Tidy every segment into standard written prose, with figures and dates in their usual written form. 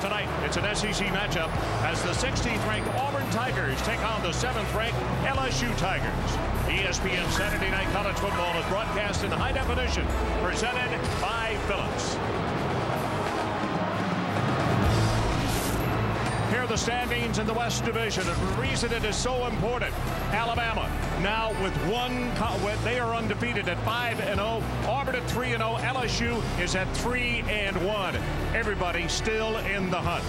tonight, it's an SEC matchup as the 16th-ranked Auburn Tigers take on the 7th-ranked LSU Tigers. ESPN Saturday Night College Football is broadcast in high definition, presented by Phillips. Here are the standings in the West Division, and the reason it is so important. Alabama now with they are undefeated at 5-0. Auburn at 3-0. LSU is at 3-1. Everybody still in the hunt.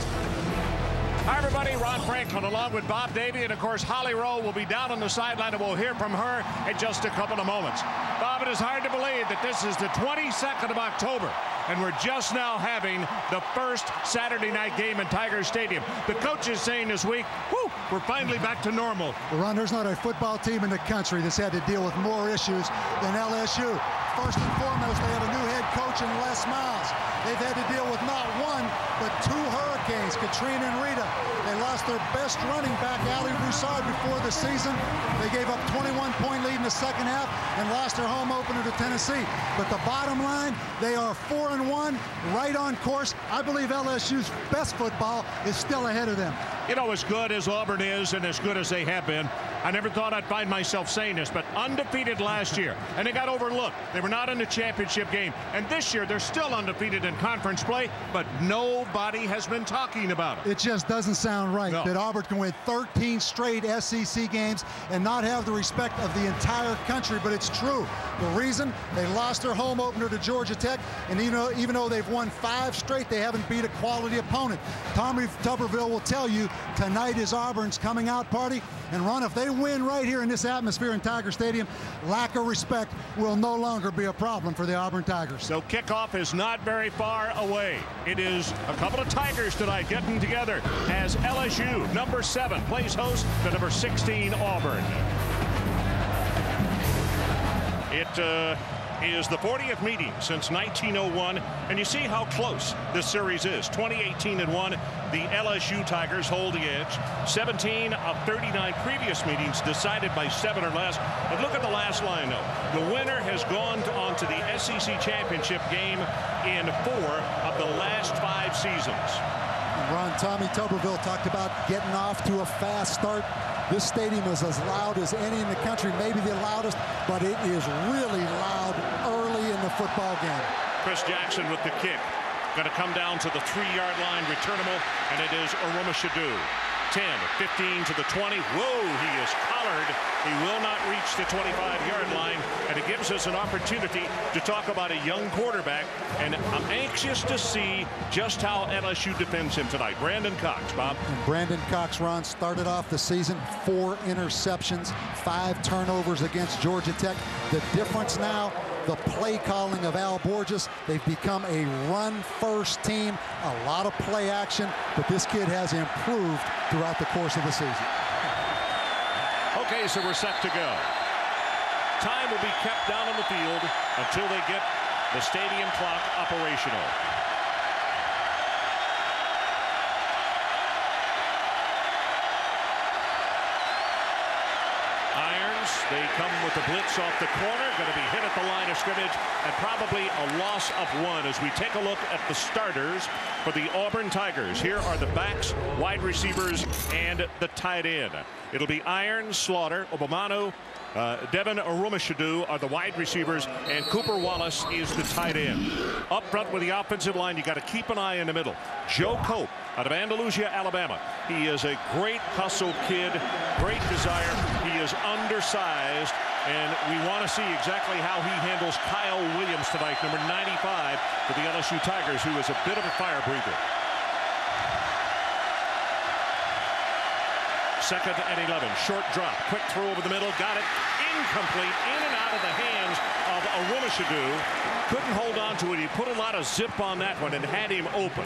Hi, everybody. Ron Franklin along with Bob Davie, and of course Holly Rowe will be down on the sideline, and we'll hear from her in just a couple of moments. Bob, it is hard to believe that this is the 22nd of October, and we're just now having the first Saturday night game in Tiger Stadium. The coach is saying this week, whew, we're finally back to normal. Well, Ron, there's not a football team in the country that's had to deal with more issues than LSU. First and foremost, they have a new head coach in Les Miles. They've had to deal with not one, but 2 hurricanes, Katrina and Rita. They lost their best running back, Ali Broussard, before the season. They gave up 21-point lead in the second half and lost their home opener to Tennessee. But the bottom line, they are 4-1, right on course. I believe LSU's best football is still ahead of them. You know, as good as Auburn is and as good as they have been, I never thought I'd find myself saying this, but undefeated last year, and they got overlooked. They were not in the championship game, and this year they're still undefeated in conference play, but nobody has been talking about it. It just doesn't sound right no. that Auburn can win 13 straight SEC games and not have the respect of the entire country, but it's true. The reason, they lost their home opener to Georgia Tech, and even though they've won 5 straight, they haven't beat a quality opponent. Tommy Tuberville will tell you tonight is Auburn's coming out party, and Ron, if they win right here in this atmosphere in Tiger Stadium, lack of respect will no longer be a problem for the Auburn Tigers. So kickoff is not very far away. It is a couple of Tigers tonight getting together as LSU, number 7, plays host to number 16, Auburn. It is the 40th meeting since 1901, and you see how close this series is. 20-18-1, the LSU Tigers hold the edge. 17 of 39 previous meetings decided by 7 or less. But look at the last line, though. The winner has gone on to the SEC championship game in 4 of the last 5 seasons. Ron, Tommy Tuberville talked about getting off to a fast start. This stadium is as loud as any in the country, maybe the loudest, but it is really loud early in the football game. Chris Jackson with the kick. Going to come down to the 3-yard line, returnable, and it is Aruma Shadu. 10, 15 to the 20. Whoa, he is collared. He will not reach the 25-yard line, and it gives us an opportunity to talk about a young quarterback, and I'm anxious to see just how LSU defends him tonight. Brandon Cox, Bob. And Brandon Cox, Ron, started off the season 4 interceptions, 5 turnovers against Georgia Tech. The difference now, the play calling of Al Borges. They've become a run-first team, a lot of play action, but this kid has improved throughout the course of the season. Okay, so we're set to go. Time will be kept down on the field until they get the stadium clock operational. They come with the blitz off the corner, going to be hit at the line of scrimmage, and probably a loss of 1 as we take a look at the starters for the Auburn Tigers. Here are the backs, wide receivers, and the tight end. It'll be Irons, Slaughter, Obamanu, Devin Arumashadu are the wide receivers, and Cooper Wallace is the tight end. Up front with the offensive line, you got to keep an eye in the middle. Joe Cope out of Andalusia, Alabama. He is a great hustle kid, great desire. He is undersized, and we want to see exactly how he handles Kyle Williams tonight, number 95 for the LSU Tigers, who is a bit of a fire breather. 2nd and 11. Short drop. Quick throw over the middle. Got it. Incomplete. In and out of the hands of Arumashadu. Couldn't hold on to it. He put a lot of zip on that one and had him open.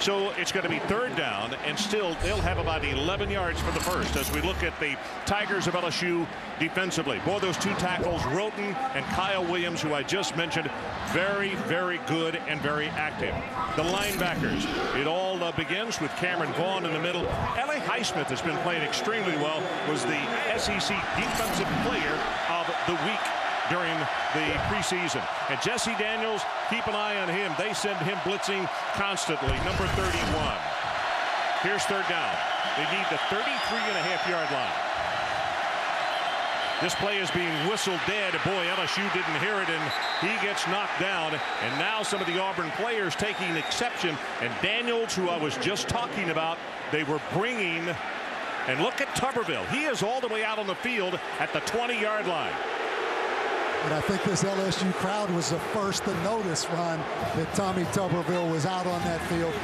So it's going to be 3rd down, and still they'll have about 11 yards for the first as we look at the Tigers of LSU defensively. Boy, those 2 tackles, Roten and Kyle Williams, who I just mentioned, very, very good and very active. The linebackers, it all begins with Cameron Vaughn in the middle. L.A. Highsmith has been playing extremely well, was the SEC Defensive Player of the Week during the preseason. And Jesse Daniels, keep an eye on him. They send him blitzing constantly. Number 31. Here's third down. They need the 33.5-yard line. This play is being whistled dead. Boy, LSU didn't hear it, and he gets knocked down. And now some of the Auburn players taking exception. And Daniels, who I was just talking about, they were bringing. And look at Tuberville. He is all the way out on the field at the 20-yard line. And I think this LSU crowd was the first to notice, Ron, that Tommy Tuberville was out on that field.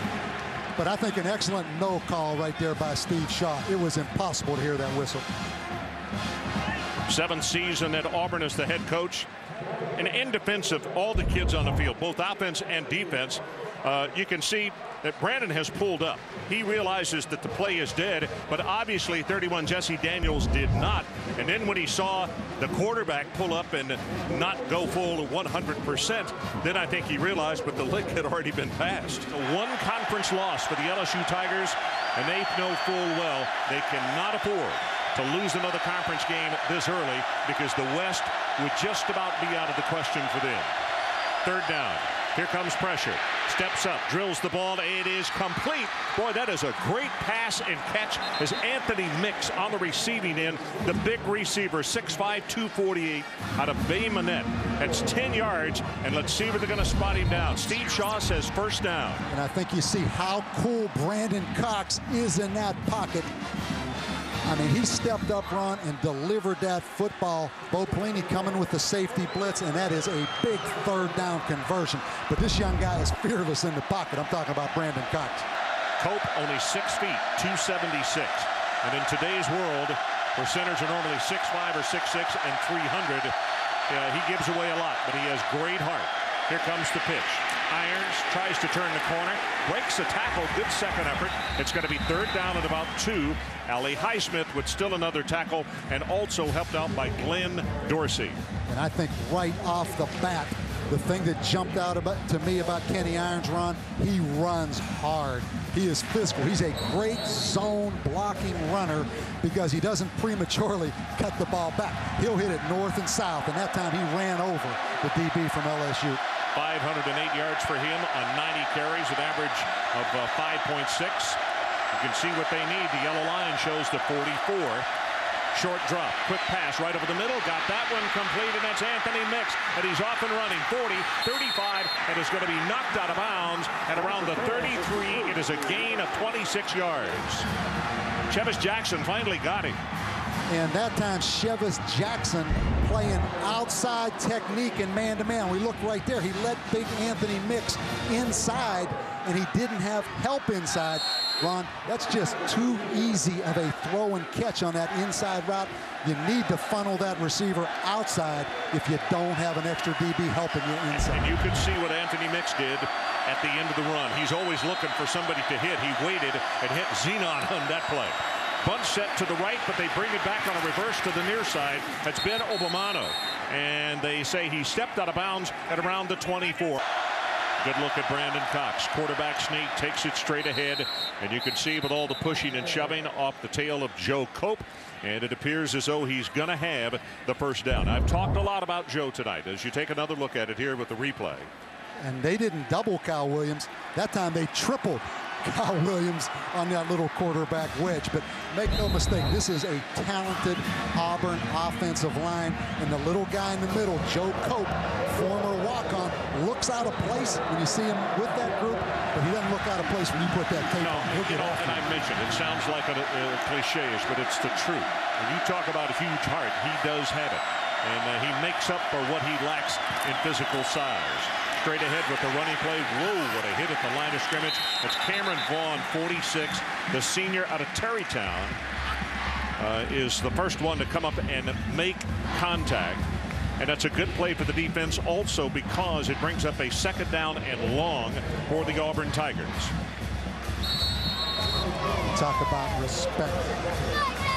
But I think an excellent no call right there by Steve Shaw. It was impossible to hear that whistle. 7th season at Auburn as the head coach. And in defense of all the kids on the field, both offense and defense, you can see that Brandon has pulled up. He realizes that the play is dead, but obviously 31 Jesse Daniels did not. And then when he saw the quarterback pull up and not go full 100%, then I think he realized, but the lick had already been passed. A one conference loss for the LSU Tigers, and they know full well they cannot afford to lose another conference game this early, because the West would just about be out of the question for them. Third down. Here comes pressure. Steps up, drills the ball. It is complete. Boy, that is a great pass and catch as Anthony Mix on the receiving end. The big receiver, 6'5", 248 out of Bay Minette. That's 10 yards, and let's see where they're going to spot him down. Steve Shaw says first down. And I think you see how cool Brandon Cox is in that pocket. I mean, he stepped up, Ron, and delivered that football. Bo Pelini coming with the safety blitz, and that is a big third down conversion. But this young guy is fearless in the pocket. I'm talking about Brandon Cox. Cope, only 6 feet, 276. And in today's world, where centers are normally 6'5" or 6'6" and 300, he gives away a lot, but he has great heart. Here comes the pitch. Irons tries to turn the corner, breaks the tackle, good second effort. It's going to be third down at about 2. Ali Highsmith with still another tackle, and also helped out by Glenn Dorsey. And I think right off the bat, the thing that jumped out to me about Kenny Irons, Ron, he runs hard. He is physical. He's a great zone blocking runner because he doesn't prematurely cut the ball back. He'll hit it north and south, and that time he ran over the DB from LSU. 508 yards for him on 90 carries, an average of 5.6. You can see what they need. The yellow line shows the 44. Short drop, quick pass right over the middle. Got that one complete, and that's Anthony Mix. And he's off and running. 40, 35, and is going to be knocked out of bounds at around the 33. It is a gain of 26 yards. Chevis Jackson finally got him. And that time, Chevis Jackson playing outside technique and man-to-man. We look right there. He let big Anthony Mix inside, and he didn't have help inside. Ron, that's just too easy of a throw and catch on that inside route. You need to funnel that receiver outside if you don't have an extra DB helping you inside. And you could see what Anthony Mix did at the end of the run. He's always looking for somebody to hit. He waited and hit Zenon on that play. Bunch set to the right, but they bring it back on a reverse to the near side. That's Ben Obamano. And they say he stepped out of bounds at around the 24. Good look at Brandon Cox. Quarterback sneak, takes it straight ahead. And you can see with all the pushing and shoving off the tail of Joe Cope. And it appears as though he's going to have the first down. I've talked a lot about Joe tonight. As you take another look at it here with the replay. And they didn't double Kyle Williams. That time they tripled Kyle Williams on that little quarterback wedge. But make no mistake, this is a talented Auburn offensive line. And the little guy in the middle, Joe Cope, former walk-on, looks out of place when you see him with that group, but he doesn't look out of place when you put that tape on. He'll get off. And I mentioned, it sounds like a cliche-ish, but it's the truth. When you talk about a huge heart, he does have it. And he makes up for what he lacks in physical size. Straight ahead with the running play. Whoa, what a hit at the line of scrimmage. It's Cameron Vaughn, 46, the senior out of Terrytown, is the first one to come up and make contact. And that's a good play for the defense also because it brings up a second down and long for the Auburn Tigers. Talk about respect.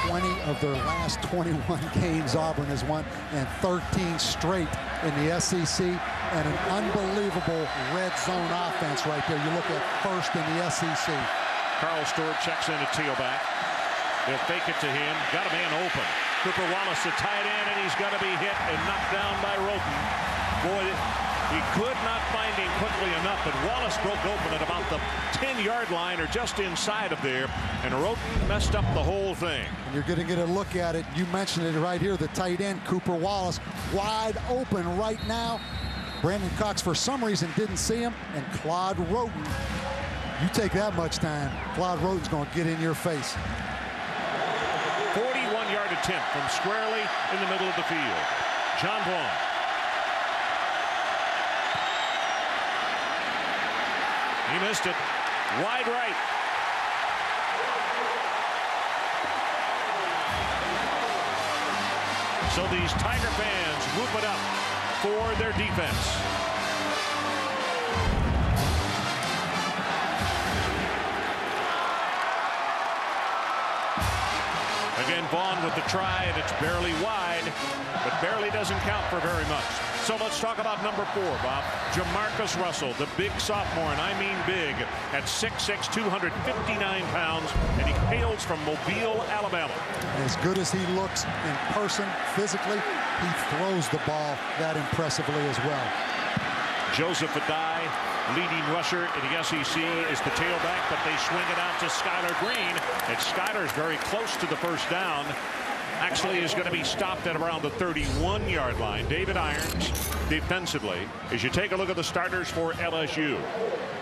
20 of their last 21 games Auburn has won, and 13 straight in the SEC, and an unbelievable red zone offense right there. You look at first in the SEC. Carl Stewart checks in at tailback. They'll fake it to him. Got a man open. Cooper Wallace, the tight end, and he's going to be hit and knocked down by Roten. Boy, he could not find him quickly enough, but Wallace broke open at about the 10-yard line or just inside of there, and Roten messed up the whole thing. And you're going to get a look at it. You mentioned it right here, the tight end, Cooper Wallace, wide open right now. Brandon Cox, for some reason, didn't see him, and Claude Roten, you take that much time, Claude Roten's going to get in your face. 41-yard attempt from squarely in the middle of the field. John Vaughn. He missed it. Wide right. So these Tiger fans whoop it up for their defense. Again, Vaughn with the try, and it's barely wide, but barely doesn't count for very much. So let's talk about number 4, Bob. Jamarcus Russell, the big sophomore, and I mean big, at 6'6", 259 pounds, and he hails from Mobile, Alabama. As good as he looks in person, physically, he throws the ball that impressively as well. Joseph Adai, leading rusher in the SEC, is the tailback, but they swing it out to Skylar Green, and Skylar's very close to the first down. Actually is going to be stopped at around the 31-yard line. David Irons defensively. As you take a look at the starters for LSU,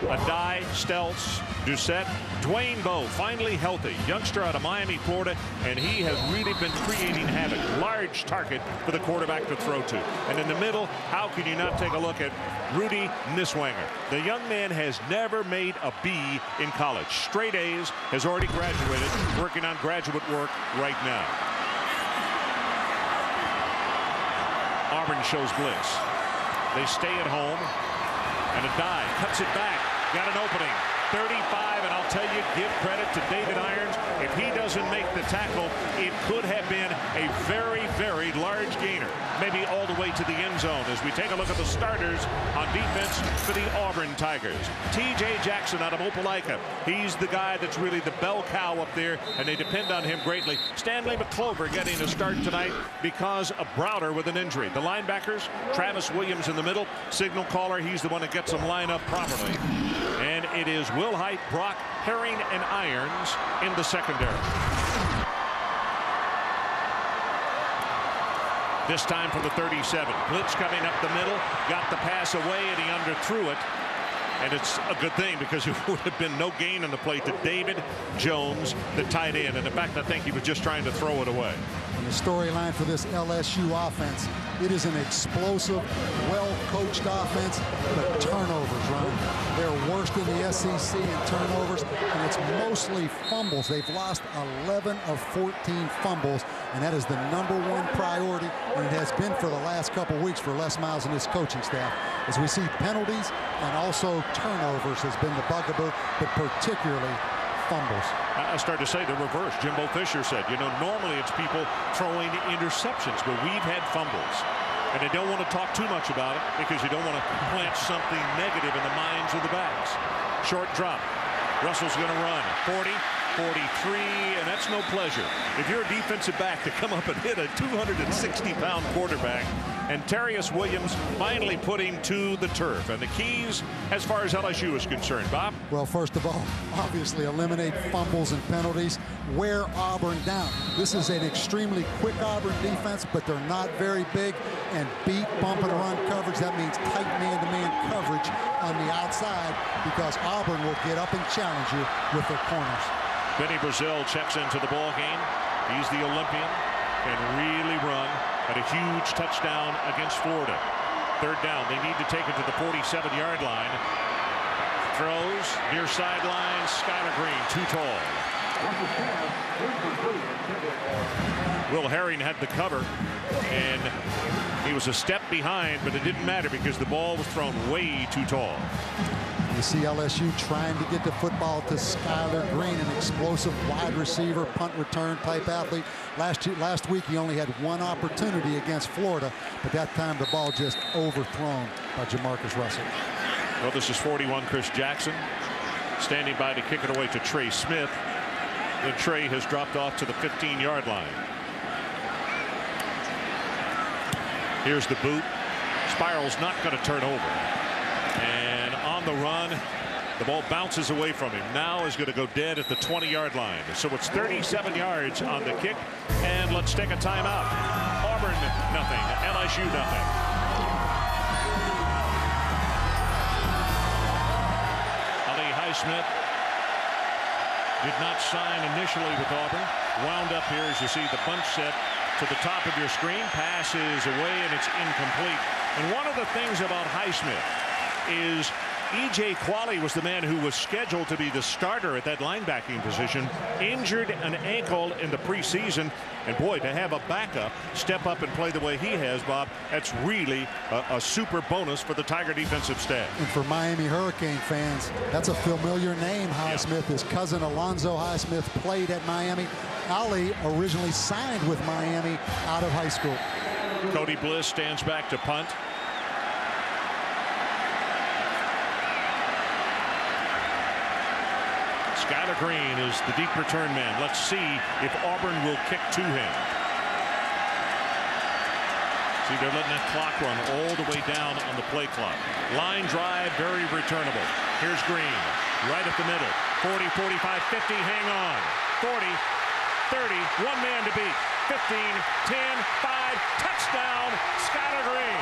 Adai, Stelz, Doucette, Dwayne Bowe, finally healthy, youngster out of Miami, Florida, and he has really been creating havoc. Large target for the quarterback to throw to. And in the middle, how can you not take a look at Rudy Niswanger? The young man has never made a B in college. Straight A's, has already graduated, working on graduate work right now. Auburn shows blitz. They stay at home, and Adai cuts it back. Got an opening. 35, and I'll tell you, give credit to David Irons. If he doesn't make the tackle, it could have been a very, very large gainer. Maybe all the way to the end zone as we take a look at the starters on defense for the Auburn Tigers. T.J. Jackson out of Opelika. He's the guy that's really the bell cow up there, and they depend on him greatly. Stanley McClover getting a start tonight because of Browder with an injury. The linebackers, Travis Williams in the middle. Signal caller, he's the one that gets them lined up properly. And it is Will Height, Brock, Herring, and Irons in the secondary. This time from the 37. Blitz coming up the middle. Got the pass away, and he underthrew it. And it's a good thing because it would have been no gain on the play to David Jones, the tight end. And in fact, I think he was just trying to throw it away. And the storyline for this LSU offense, it is an explosive, well-coached offense, but turnovers, Ron. They're worst in the SEC in turnovers, and it's mostly fumbles. They've lost 11 of 14 fumbles, and that is the #1 priority, and it has been for the last couple weeks for Les Miles and his coaching staff. As we see penalties and also turnovers has been the bugaboo, but particularly fumbles. I started to say the reverse. Jimbo Fisher said, you know, normally it's people throwing interceptions, but we've had fumbles. And they don't want to talk too much about it because you don't want to plant something negative in the minds of the backs. Short drop. Russell's going to run. 40, 43, and that's no pleasure. If you're a defensive back to come up and hit a 260-pound quarterback, and Terrius Williams finally put him to the turf. And the keys as far as LSU is concerned, Bob? Well, first of all, obviously eliminate fumbles and penalties. Wear Auburn down. This is an extremely quick Auburn defense, but they're not very big. And beat bump and run coverage. That means tight man-to-man coverage on the outside because Auburn will get up and challenge you with their corners. Benny Brazil checks into the ball game. He's the Olympian and really run at a huge touchdown against Florida. Third down. They need to take it to the 47-yard line. Throws near sideline. Skylar Green too tall. Will Herring had the cover, and he was a step behind, but it didn't matter because the ball was thrown way too tall. You see LSU trying to get the football to Skylar Green, an explosive wide receiver, punt return type athlete. Last week he only had one opportunity against Florida, but that time the ball just overthrown by Jamarcus Russell. Well, this is 41 Chris Jackson standing by to kick it away to Trey Smith. Then Trey has dropped off to the 15-yard line. Here's the boot. Spiral's not going to turn over. And on the run, the ball bounces away from him. Now is going to go dead at the 20-yard line. So it's 37 yards on the kick. And let's take a timeout. Auburn nothing. LSU nothing. Ali Highsmith did not sign initially with Auburn. Wound up here as you see the bunch set to the top of your screen. Pass is away and it's incomplete. And one of the things about Highsmith is E.J. Qualley was the man who was scheduled to be the starter at that linebacking position. Injured an ankle in the preseason. And boy, to have a backup step up and play the way he has, Bob, that's really a super bonus for the Tiger defensive staff. And for Miami Hurricane fans, that's a familiar name. Highsmith, his cousin Alonzo Highsmith played at Miami. Ali originally signed with Miami out of high school. Cody Bliss stands back to punt. Skylar Green is the deep return man. Let's see if Auburn will kick to him. See, they're letting that clock run all the way down on the play clock. Line drive, very returnable. Here's Green, right at the middle. 40, 45, 50, hang on. 40, 30, one man to beat. 15, 10, 5, touchdown, Skylar Green.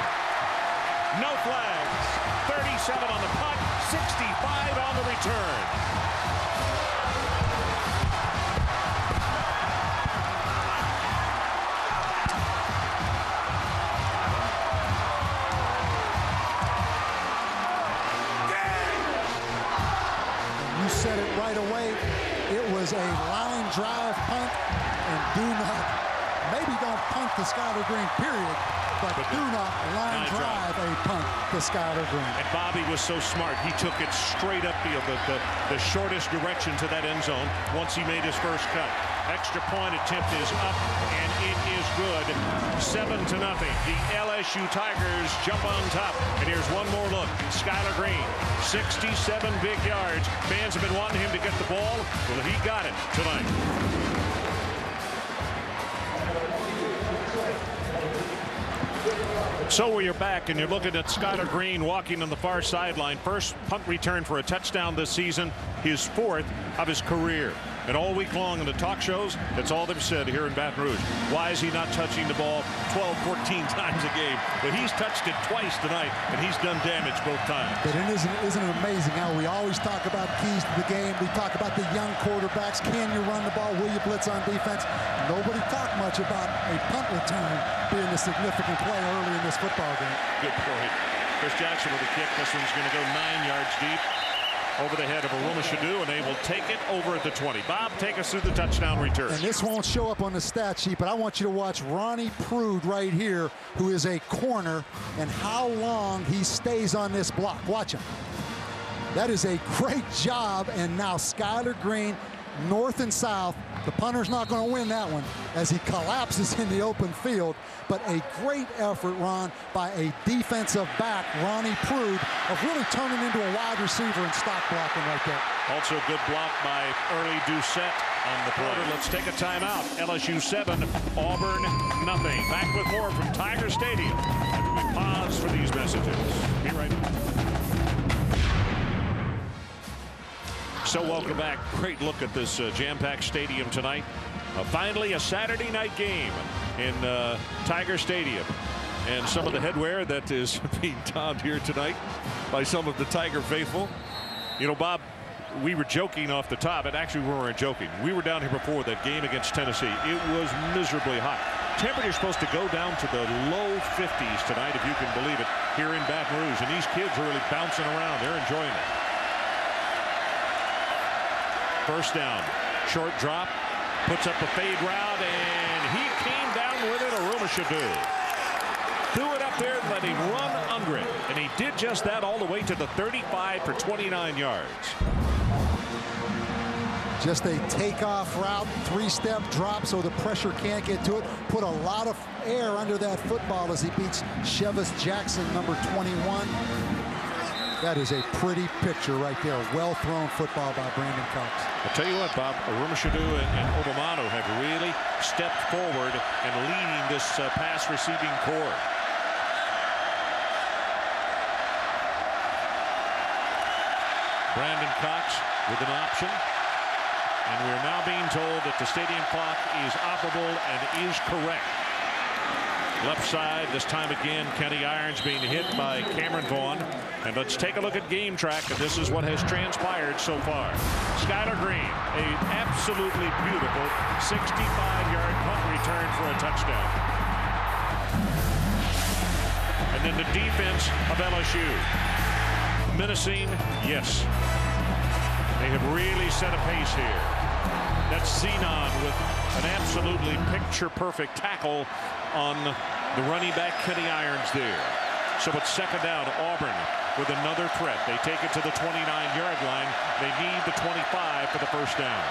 No flags. 37 on the punt, 65 on the return. Said it right away. It was a line drive punt, and do not, maybe don't punt to Skylar Green, period, but do not line drive a punt to Skylar Green. And Bobby was so smart. He took it straight upfield, the shortest direction to that end zone once he made his first cut. Extra point attempt is up, and it is good. 7-0. The LSU Tigers jump on top. And here's one more look. Skylar Green, 67 big yards. Fans have been wanting him to get the ball. Well, he got it tonight. So we are back, and you're looking at Skylar Green walking on the far sideline. First punt return for a touchdown this season, his 4th of his career. And all week long in the talk shows, that's all they've said here in Baton Rouge. Why is he not touching the ball 12, 14 times a game? But he's touched it twice tonight, and he's done damage both times. But isn't it amazing how we always talk about keys to the game? We talk about the young quarterbacks. Can you run the ball? Will you blitz on defense? Nobody talked much about a punt return being a significant play early in this football game. Good point. Chris Jackson with a kick. This one's going to go 9 yards deep over the head of Aruma Shadu, and they will take it over at the 20. Bob, take us through the touchdown return. And this won't show up on the stat sheet, but I want you to watch Ronnie Prude right here, who is a corner, and how long he stays on this block. Watch him. That is a great job, and now Skylar Green, north and south. The punter's not going to win that one as he collapses in the open field, but a great effort, Ron, by a defensive back, Ronnie Prude, of really turning into a wide receiver and stop blocking right there. Also good block by Early Doucette on the play. Let's take a timeout. LSU 7, Auburn nothing. Back with more from Tiger Stadium. And we pause for these messages. Be right back. So welcome back. Great look at this jam-packed stadium tonight. Finally a Saturday night game in Tiger Stadium. And some of the headwear that is being donned here tonight by some of the Tiger faithful. You know, Bob, we were joking off the top, and actually we weren't joking. We were down here before that game against Tennessee. It was miserably hot. Temperature's supposed to go down to the low 50s tonight, if you can believe it, here in Baton Rouge. And these kids are really bouncing around. They're enjoying it. First down, short drop, puts up the fade route, and he came down with it. Aruma Shadu threw it up there and let him run under it, and he did just that all the way to the 35 for 29 yards. Just a takeoff route, 3-step drop so the pressure can't get to it. Put a lot of air under that football as he beats Chevis Jackson, number 21. That is a pretty picture right there. Well-thrown football by Brandon Cox. I'll tell you what, Bob, Aruma Shadu and Obamano have really stepped forward and leading this pass receiving core. Brandon Cox with an option. And we're now being told that the stadium clock is operable and is correct. Left side, this time again, Kenny Irons being hit by Cameron Vaughn. And let's take a look at game track, and this is what has transpired so far. Skylar Green, an absolutely beautiful 65-yard punt return for a touchdown. And then the defense of LSU. Menacing, yes. They have really set a pace here. That's Zenon with an absolutely picture-perfect tackle on the running back Kenny Irons there. So it's second down. Auburn with another threat. They take it to the 29-yard line. They need the 25 for the first down.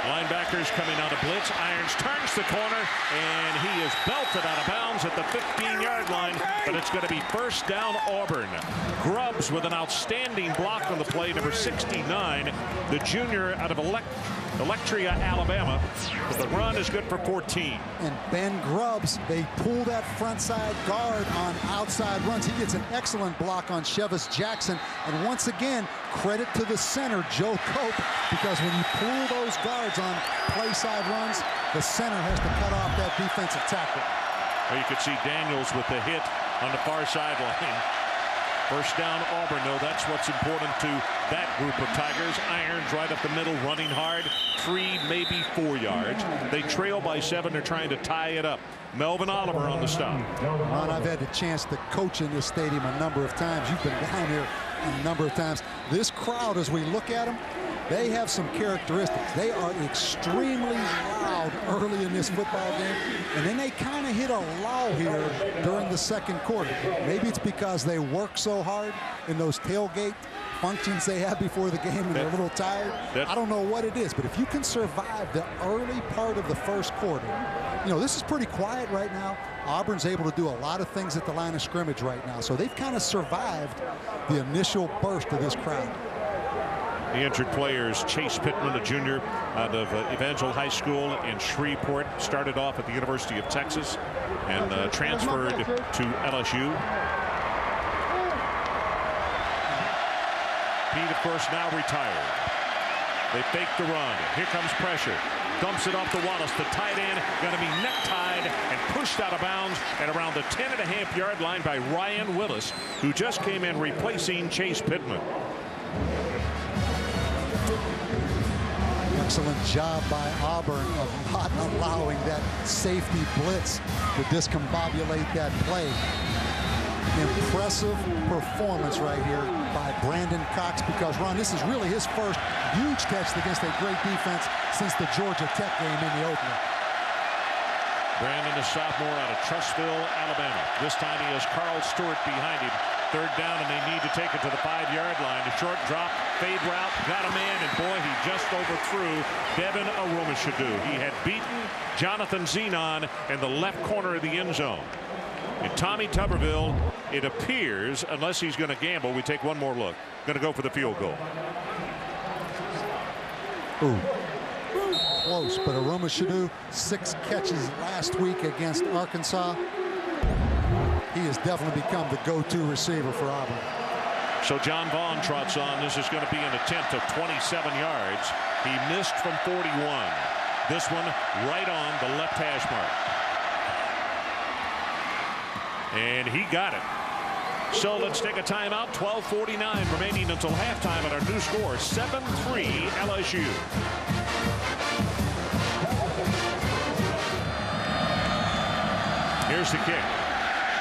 Linebackers coming out of blitz. Irons turns the corner, and he is belted out of bounds at the 15-yard line, but it's going to be first down Auburn. Grubbs with an outstanding block on the play, number 69, the junior out of Electria, Alabama. But the run is good for 14. And Ben Grubbs, they pull that front side guard on outside runs. He gets an excellent block on Chevis Jackson. And once again, credit to the center, Joe Cope, because when you pull those guards on play side runs, the center has to cut off that defensive tackle. Well, you could see Daniels with the hit on the far sideline. First down Auburn, though. That's what's important to that group of Tigers. Irons right up the middle, running hard. 3, maybe 4 yards. They trail by 7. They're trying to tie it up. Melvin Oliver on the stop. Ron, I've had the chance to coach in this stadium a number of times. You've been down here a number of times. This crowd, as we look at them, they have some characteristics. They are extremely loud early in this football game, and then they kind of hit a lull here during the second quarter. Maybe it's because they work so hard in those tailgate functions they have before the game and they're a little tired. I don't know what it is, but if you can survive the early part of the first quarter, you know, this is pretty quiet right now. Auburn's able to do a lot of things at the line of scrimmage right now, so they've kind of survived the initial burst of this crowd. The injured players, Chase Pittman, a junior out of Evangel High School in Shreveport, started off at the University of Texas and transferred to LSU. Pete, of course, now retired. They fake the run. Here comes pressure. Dumps it off to Wallace. The tight end going to be necktied and pushed out of bounds at around the 10.5-yard line by Ryan Willis, who just came in replacing Chase Pittman. Excellent job by Auburn of not allowing that safety blitz to discombobulate that play. Impressive performance right here by Brandon Cox, because, Ron, this is really his first huge catch against a great defense since the Georgia Tech game in the opener. Brandon, a sophomore out of Trussville, Alabama. This time he has Carl Stewart behind him. Third down, and they need to take it to the 5-yard line. A short drop, fade route, got a man, and boy, he just overthrew Devin Arumashadu. He had beaten Jonathan Zenon in the left corner of the end zone. And Tommy Tuberville, it appears, unless he's going to gamble, we take one more look, going to go for the field goal. Ooh. Close, but Arumashadu, 6 catches last week against Arkansas. He has definitely become the go-to receiver for Auburn. So John Vaughn trots on. This is going to be an attempt of 27 yards. He missed from 41. This one right on the left hash mark. And he got it. So let's take a timeout. 12:49 remaining until halftime at our new score, 7-3 LSU. Here's the kick.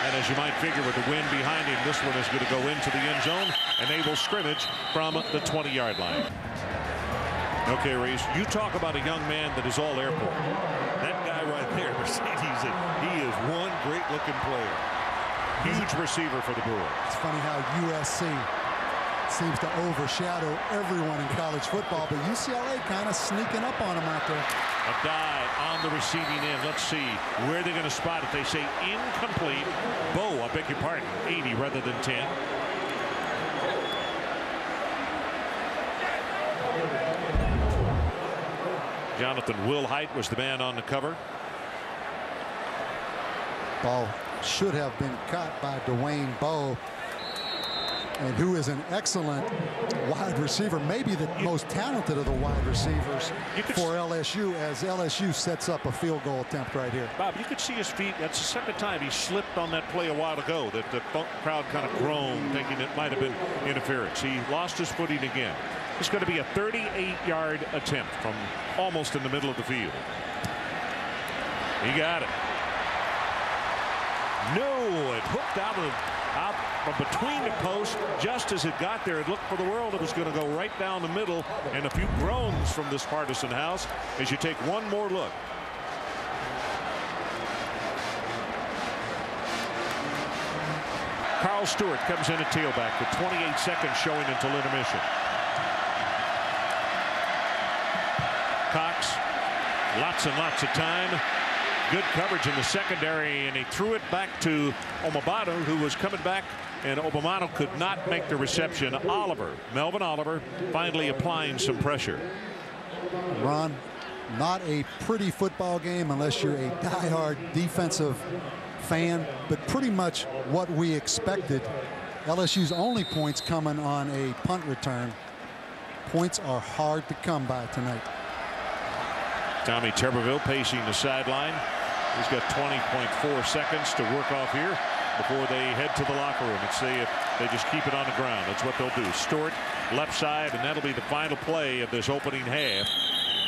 And as you might figure, with the wind behind him, this one is going to go into the end zone, and they will scrimmage from the 20-yard line. Okay, Reese, you talk about a young man that is all airport. That guy right there, Mercedes, he is one great-looking player. Huge receiver for the Brewers. It's funny how USC seems to overshadow everyone in college football, but UCLA kind of sneaking up on them out there. A dive on the receiving end. Let's see where they're going to spot it. They say incomplete. Bo, I beg your pardon, 80 rather than 10. Jonathan Wilhite was the man on the cover. Ball should have been caught by Dwayne Bowe, and who is an excellent wide receiver, maybe the most talented of the wide receivers for LSU, as LSU sets up a field goal attempt right here. Bob, you could see his feet. That's the second time he slipped on that play a while ago that the crowd kind of groaned, thinking it might have been interference. He lost his footing again. It's going to be a 38-yard attempt from almost in the middle of the field. He got it. No, it hooked out from between the posts. Just as it got there, it looked for the world it was going to go right down the middle, and a few groans from this partisan house as you take one more look. Carl Stewart comes in at tailback with 28 seconds showing until intermission. Cox, lots and lots of time. Good coverage in the secondary, and he threw it back to Omobado, who was coming back, and Omobado could not make the reception. Melvin Oliver finally applying some pressure. Ron, not a pretty football game unless you're a diehard defensive fan, but pretty much what we expected. LSU's only points coming on a punt return. Points are hard to come by tonight. Tommy Tuberville pacing the sideline. He's got 20.4 seconds to work off here before they head to the locker room and see if they just keep it on the ground. That's what they'll do. Stewart left side, and that'll be the final play of this opening half.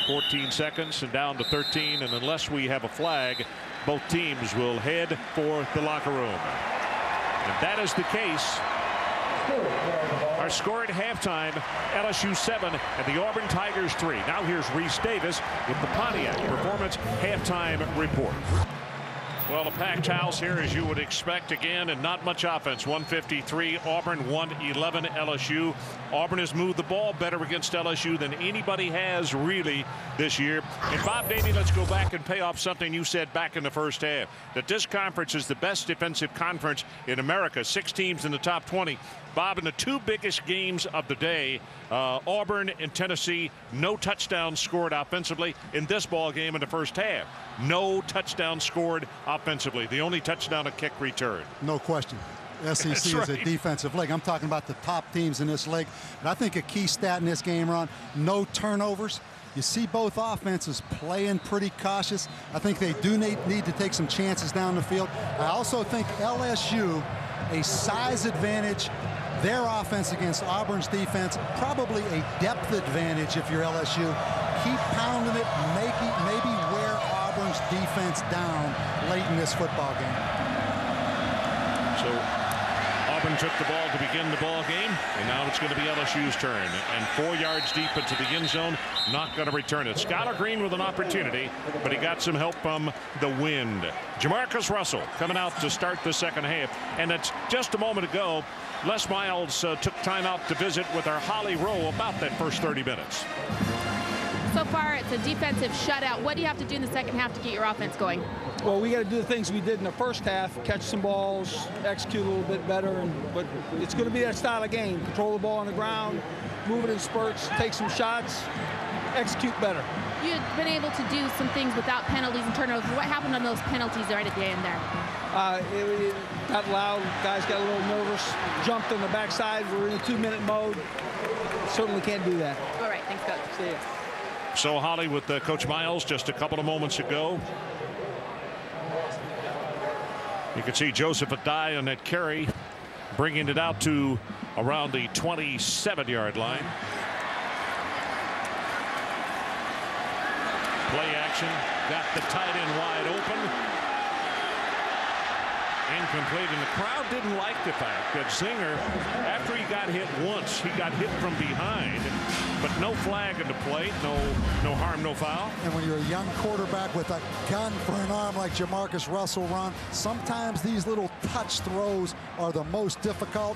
14 seconds and down to 13, and unless we have a flag, both teams will head for the locker room. If that is the case, our score at halftime, LSU 7 and the Auburn Tigers 3. Now here's Reese Davis with the Pontiac Performance halftime report. Well, a packed house here, as you would expect, again, and not much offense. 153 Auburn, 111 LSU. Auburn has moved the ball better against LSU than anybody has really this year. And Bob Davey, let's go back and pay off something you said back in the first half, that this conference is the best defensive conference in America. 6 teams in the top 20. Bob, in the 2 biggest games of the day, Auburn and Tennessee, no touchdowns scored offensively. In this ball game in the first half, no touchdown scored offensively. The only touchdown a kick return. No question. SEC is a defensive league. I'm talking about the top teams in this league. And I think a key stat in this game, Ron, no turnovers. You see both offenses playing pretty cautious. I think they do need to take some chances down the field. I also think LSU, a size advantage. Their offense against Auburn's defense, probably a depth advantage if you're LSU. Keep pounding it, maybe wear Auburn's defense down late in this football game. So Auburn took the ball to begin the ball game, and now it's going to be LSU's turn. And 4 yards deep into the end zone, not going to return it. Skylar Green with an opportunity, but he got some help from the wind. Jamarcus Russell coming out to start the second half, and it's just a moment ago. Les Miles took time out to visit with our Holly Rowe about that first 30 minutes. So far, it's a defensive shutout. What do you have to do in the second half to get your offense going? Well, we got to do the things we did in the first half, catch some balls, execute a little bit better, but it's going to be that style of game. Control the ball on the ground, move it in spurts, take some shots, execute better. You've been able to do some things without penalties and turnovers. What happened on those penalties right at the end there? It got loud. Guys got a little nervous. Jumped on the backside. We're in a 2-minute mode. Certainly can't do that. All right. Thanks, Coach. See ya. So Holly with Coach Miles just a couple of moments ago. You can see Joseph Adai on that carry, bringing it out to around the 27-yard line. Play action, got the tight end wide open. Incomplete, and the crowd didn't like the fact that Zinger, after he got hit once, he got hit from behind, but no flag in the plate, no harm, no foul. And when you're a young quarterback with a gun for an arm like Jamarcus Russell, Ron, sometimes these little touch throws are the most difficult,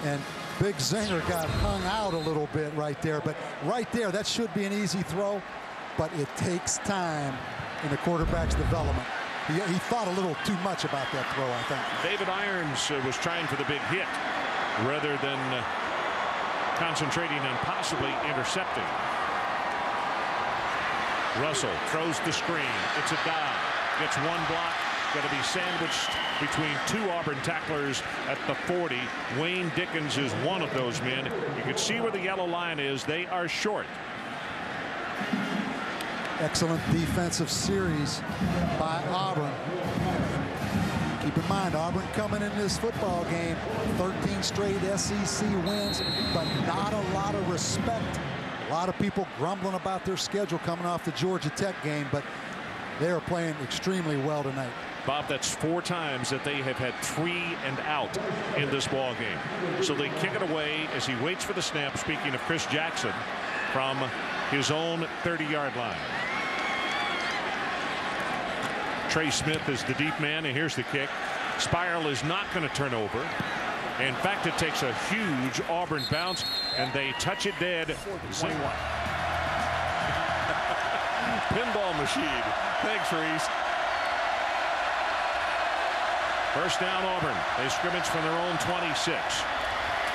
and Big Zinger got hung out a little bit right there, but right there, that should be an easy throw, but it takes time in the quarterback's development. He thought a little too much about that throw, I think. David Irons was trying for the big hit rather than concentrating on possibly intercepting. Russell throws the screen. It's a dive. Gets one block, going to be sandwiched between two Auburn tacklers at the 40. Wayne Dickens is one of those men. You can see where the yellow line is. They are short. Excellent defensive series by Auburn. Keep in mind, Auburn coming in this football game, 13 straight SEC wins, but not a lot of respect. A lot of people grumbling about their schedule coming off the Georgia Tech game, but they are playing extremely well tonight. Bob, that's 4 times that they have had 3 and out in this ball game. So they kick it away as he waits for the snap. Speaking of Chris Jackson, from his own 30-yard line. Trey Smith is the deep man, and here's the kick. Spiral is not going to turn over. In fact, it takes a huge Auburn bounce, and they touch it dead. Zing. Pinball machine. Thanks, Reese. First down, Auburn. They scrimmage from their own 26.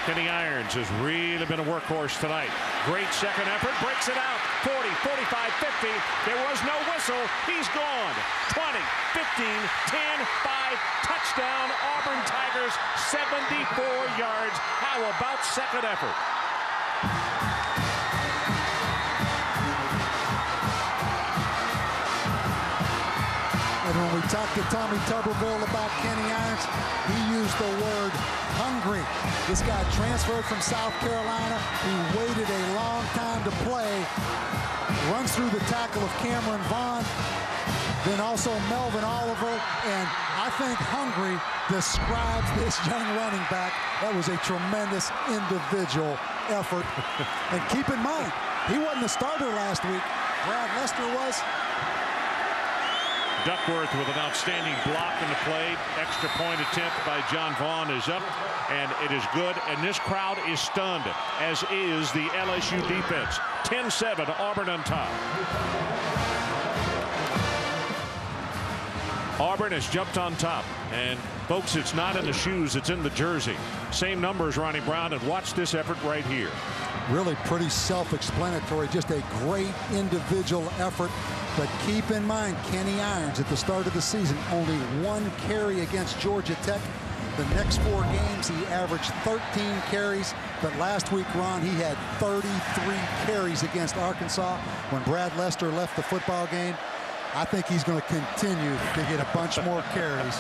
Kenny Irons has really been a workhorse tonight. Great second effort, breaks it out. 40, 45, 50. There was no whistle. He's gone. 20, 15, 10, 5. Touchdown, Auburn Tigers, 74 yards. How about second effort? And when we talked to Tommy Tuberville about Kenny Irons, he used the word hungry. This guy transferred from South Carolina. He waited a long time to play. Runs through the tackle of Cameron Vaughn, then also Melvin Oliver, and I think hungry describes this young running back. That was a tremendous individual effort. And keep in mind, he wasn't a starter last week. Brad Lester was. Duckworth with an outstanding block in the play. Extra point attempt by John Vaughn is up, and it is good. And this crowd is stunned, as is the LSU defense. 10-7, Auburn on top. Auburn has jumped on top, and folks, it's not in the shoes, it's in the jersey. Same numbers, Ronnie Brown, and watch this effort right here. Really pretty self-explanatory. Just a great individual effort. But keep in mind, Kenny Irons at the start of the season, only 1 carry against Georgia Tech. The next 4 games, he averaged 13 carries. But last week, Ron, he had 33 carries against Arkansas when Brad Lester left the football game. I think he's going to continue to get a bunch more carries.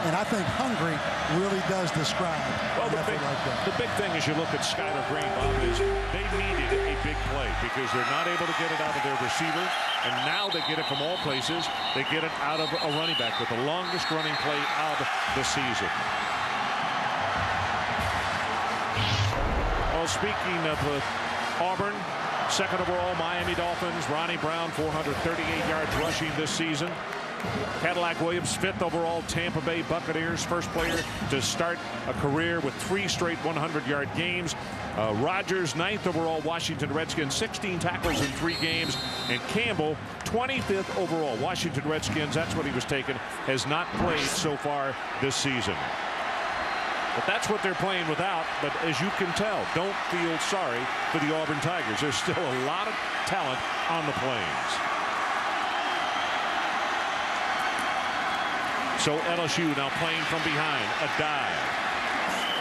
And I think hungry really does describe an effort like that. The big thing as you look at Skylar Green, Bob, is they needed a big play because they're not able to get it out of their receiver. And now they get it from all places. They get it out of a running back with the longest running play of the season. Well, speaking of Auburn, second overall, Miami Dolphins. Ronnie Brown, 438 yards rushing this season. Cadillac Williams, 5th overall, Tampa Bay Buccaneers, first player to start a career with 3 straight 100-yard games. Rodgers, 9th overall, Washington Redskins, 16 tackles in 3 games. And Campbell, 25th overall, Washington Redskins, that's what he was taken, has not played so far this season. But that's what they're playing without. But as you can tell, don't feel sorry for the Auburn Tigers. There's still a lot of talent on the Plains. So LSU now playing from behind, a dive.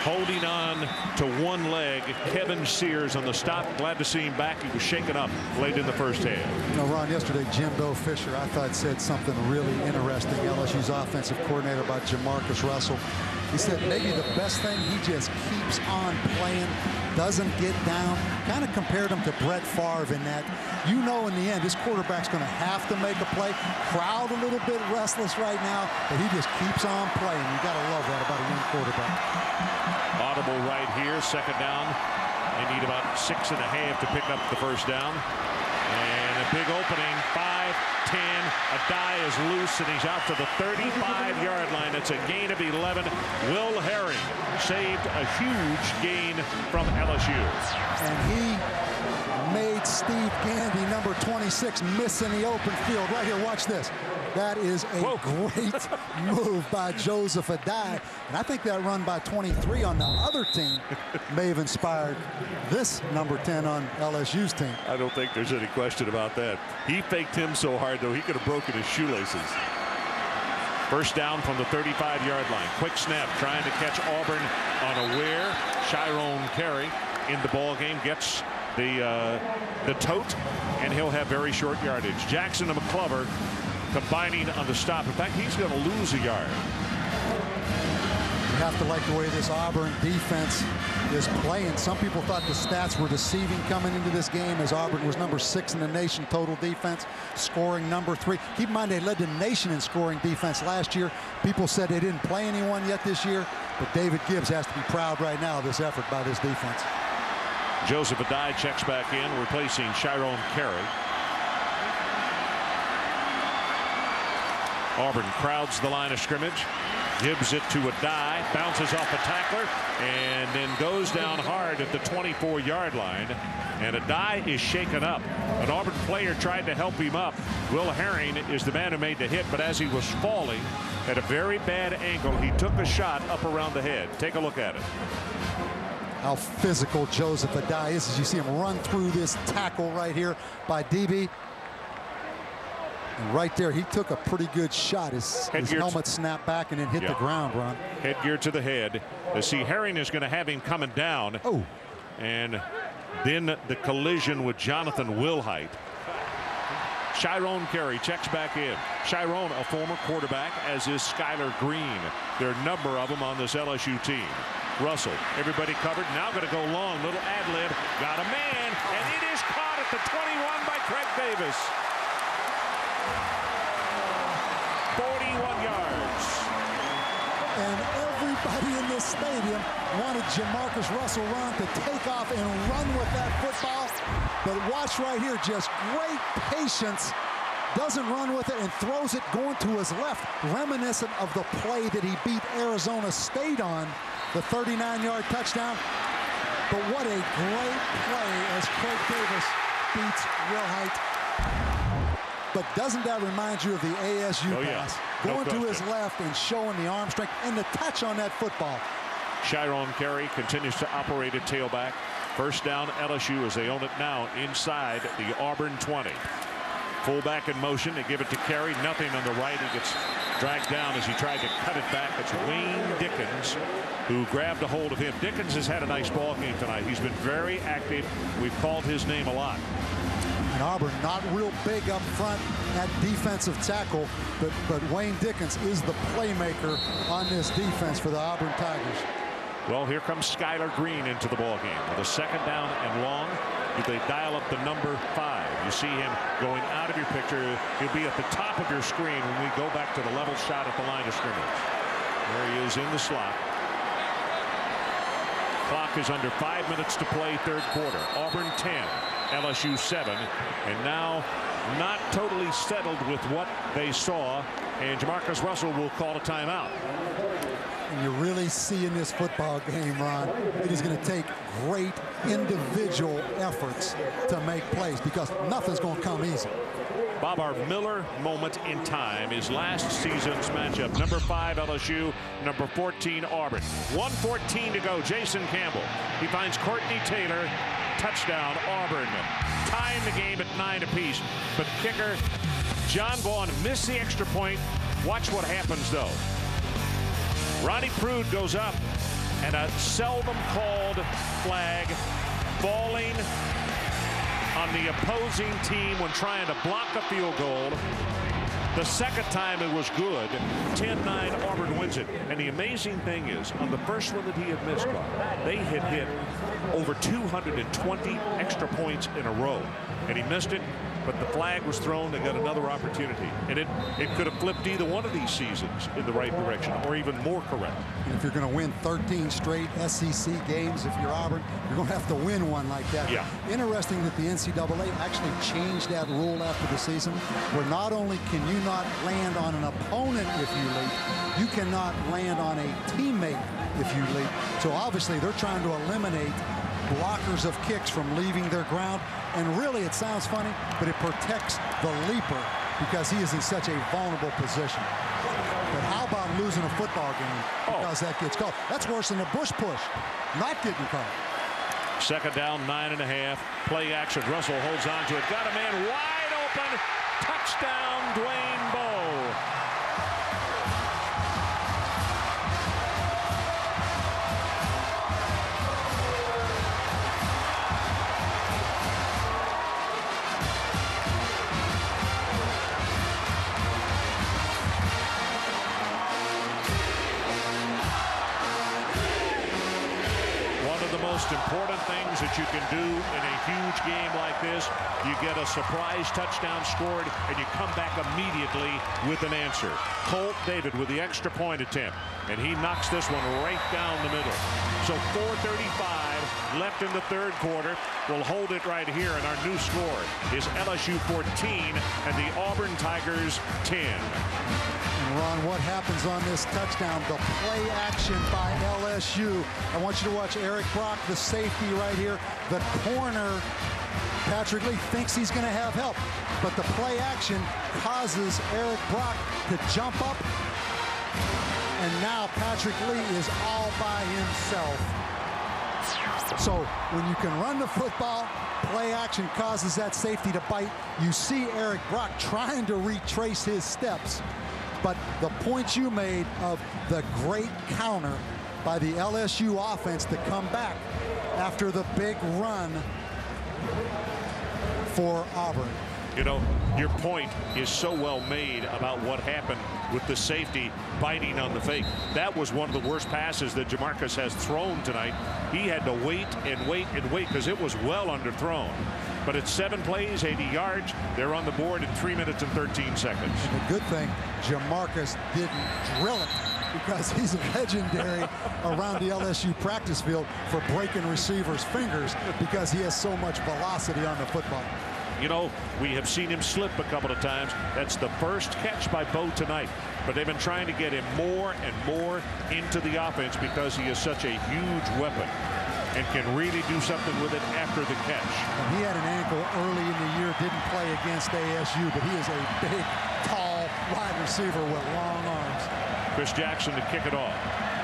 Holding on to one leg, Kevin Sears on the stop. Glad to see him back. He was shaken up late in the first half. You know, Ron, yesterday Jimbo Fisher, I thought, said something really interesting. LSU's offensive coordinator about Jamarcus Russell. He said maybe the best thing, he just keeps on playing, doesn't get down. Kind of compared him to Brett Favre in that, you know, in the end, this quarterback's going to have to make a play. Crowd a little bit restless right now, but he just keeps on playing. You got to love that about a young quarterback. Audible right here, second down. They need about 6.5 to pick up the first down. And a big opening, 5-10. Adai is loose, and he's out to the 35-yard line. It's a gain of 11. Will Herring saved a huge gain from LSU. And he made Steve Gandy, number 26, miss in the open field. Right here, watch this. That is a great move by Joseph Adai. And I think that run by 23 on the other team may have inspired this number 10 on LSU's team. I don't think there's any question about that. He faked him so hard, though, he could have broken his shoelaces. First down from the 35-yard line. Quick snap, trying to catch Auburn unaware. Chiron Carey in the ball game gets the tote, and he'll have very short yardage. Jackson and McClover combining on the stop. In fact, he's going to lose a yard. You have to like the way this Auburn defense is playing. Some people thought the stats were deceiving coming into this game, as Auburn was number 6 in the nation total defense, scoring number 3. Keep in mind, they led the nation in scoring defense last year. People said they didn't play anyone yet this year, but David Gibbs has to be proud right now of this effort by this defense. Joseph Adai checks back in, replacing Chiron Carey. Auburn crowds the line of scrimmage, gives it to Adai, bounces off a tackler, and then goes down hard at the 24-yard line. And Adai is shaken up. An Auburn player tried to help him up. Will Herring is the man who made the hit, but as he was falling at a very bad angle, he took a shot up around the head. Take a look at it. How physical Joseph Adai is as you see him run through this tackle right here by DB. And right there, he took a pretty good shot. His helmet snapped back and then hit the ground, Ron. Headgear to the head. See, Herring is going to have him coming down. Oh. And then the collision with Jonathan Wilhite. Chiron Carey checks back in. Chiron, a former quarterback, as is Skylar Green. There are a number of them on this LSU team. Russell, everybody covered. Now going to go long. Little ad-lib. Got a man, and it is caught at the 21 by Craig Davis. 41 yards. And everybody in this stadium wanted Jamarcus Russell to take off and run with that football. But watch right here, just great patience. Doesn't run with it and throws it going to his left, reminiscent of the play that he beat Arizona State on, the 39-yard touchdown. But what a great play as Craig Davis beats Wilhite. But doesn't that remind you of the ASU pass? Going to his left and showing the arm strength and the touch on that football. Chiron Carey continues to operate at tailback. First down LSU as they own it now inside the Auburn 20. Fullback in motion. They give it to Carey. Nothing on the right. He gets dragged down as he tried to cut it back. It's Wayne Dickens who grabbed a hold of him. Dickens has had a nice ball game tonight. He's been very active. We've called his name a lot. And Auburn not real big up front at defensive tackle, but Wayne Dickens is the playmaker on this defense for the Auburn Tigers. Well, here comes Skylar Green into the ball game with a second down and long. They dial up the number 5. You see him going out of your picture. He'll be at the top of your screen when we go back to the level shot at the line of scrimmage. There he is in the slot. Clock is under 5 minutes to play, third quarter. Auburn 10, LSU 7, and now not totally settled with what they saw, and Jamarcus Russell will call a timeout. And you really see in this football game, Ron, it is going to take great individual efforts to make plays because nothing's going to come easy. Bob, our Miller moment in time is last season's matchup. Number 5 LSU, number 14 Auburn. 1:14 to go. Jason Campbell. He finds Courtney Taylor. Touchdown Auburn. Tying the game at 9 apiece. But kicker John Vaughn missed the extra point. Watch what happens though. Ronnie Prude goes up and a seldom called flag falling on the opposing team when trying to block a field goal. The second time it was good. 10-9 Auburn wins it. And the amazing thing is, on the first one that he had missed, they had hit over 220 extra points in a row. And he missed it, but the flag was thrown. They got another opportunity. And it could have flipped either one of these seasons in the right direction, or even more correct. And if you're going to win 13 straight SEC games, if you're Auburn, you're going to have to win one like that. Yeah. Interesting that the NCAA actually changed that rule after the season, where not only can you not land on an opponent if you leap, you cannot land on a teammate if you leap. So obviously they're trying to eliminate blockers of kicks from leaving their ground. And really, it sounds funny, but it protects the leaper because he is in such a vulnerable position. But how about losing a football game because that gets called? That's worse than a bush push, not getting called. Second down, 9.5. Play action. Russell holds on to it. Got a man wide open. Touchdown, Dwayne Bowe. most important things that you can do in a huge game like this. You get a surprise touchdown scored, and you come back immediately with an answer. Colt David with the extra point attempt, and he knocks this one right down the middle. So 4:35 left in the third quarter. We'll hold it right here, and our new score is LSU 14 and the Auburn Tigers 10. And Ron, what happens on this touchdown? The play action by LSU. I want you to watch Eric Brock, the safety right here. The corner, Patrick Lee, thinks he's going to have help, but the play action causes Eric Brock to jump up, and now Patrick Lee is all by himself. So when you can run the football, play action causes that safety to bite. You see Eric Brock trying to retrace his steps. But the point you made of the great counter by the LSU offense to come back after the big run for Auburn. You know, your point is so well made about what happened with the safety biting on the fake. That was one of the worst passes that Jamarcus has thrown tonight. He had to wait and wait and wait because it was well underthrown. But it's 7 plays, 80 yards. They're on the board in 3 minutes and 13 seconds. And the good thing, Jamarcus didn't drill it, because he's legendary around the LSU practice field for breaking receivers' fingers because he has so much velocity on the football. You know, we have seen him slip a couple of times. That's the first catch by Bo tonight. But they've been trying to get him more and more into the offense because he is such a huge weapon and can really do something with it after the catch. And he had an ankle early in the year, didn't play against ASU, but he is a big, tall wide receiver with long arms. Chris Jackson to kick it off.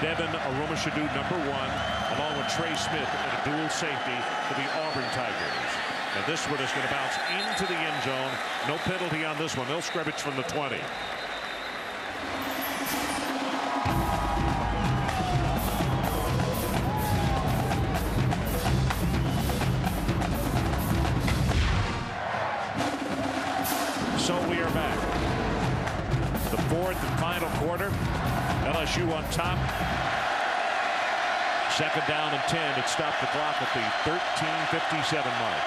Devin Arumashadu, number 1, along with Trey Smith in a dual safety for the Auburn Tigers. And this one is going to bounce into the end zone. No penalty on this one. They'll scrimmage from the 20. So we are back. The 4th and final quarter. LSU on top. 2nd down and 10. It stopped the clock at the 13:57 mark.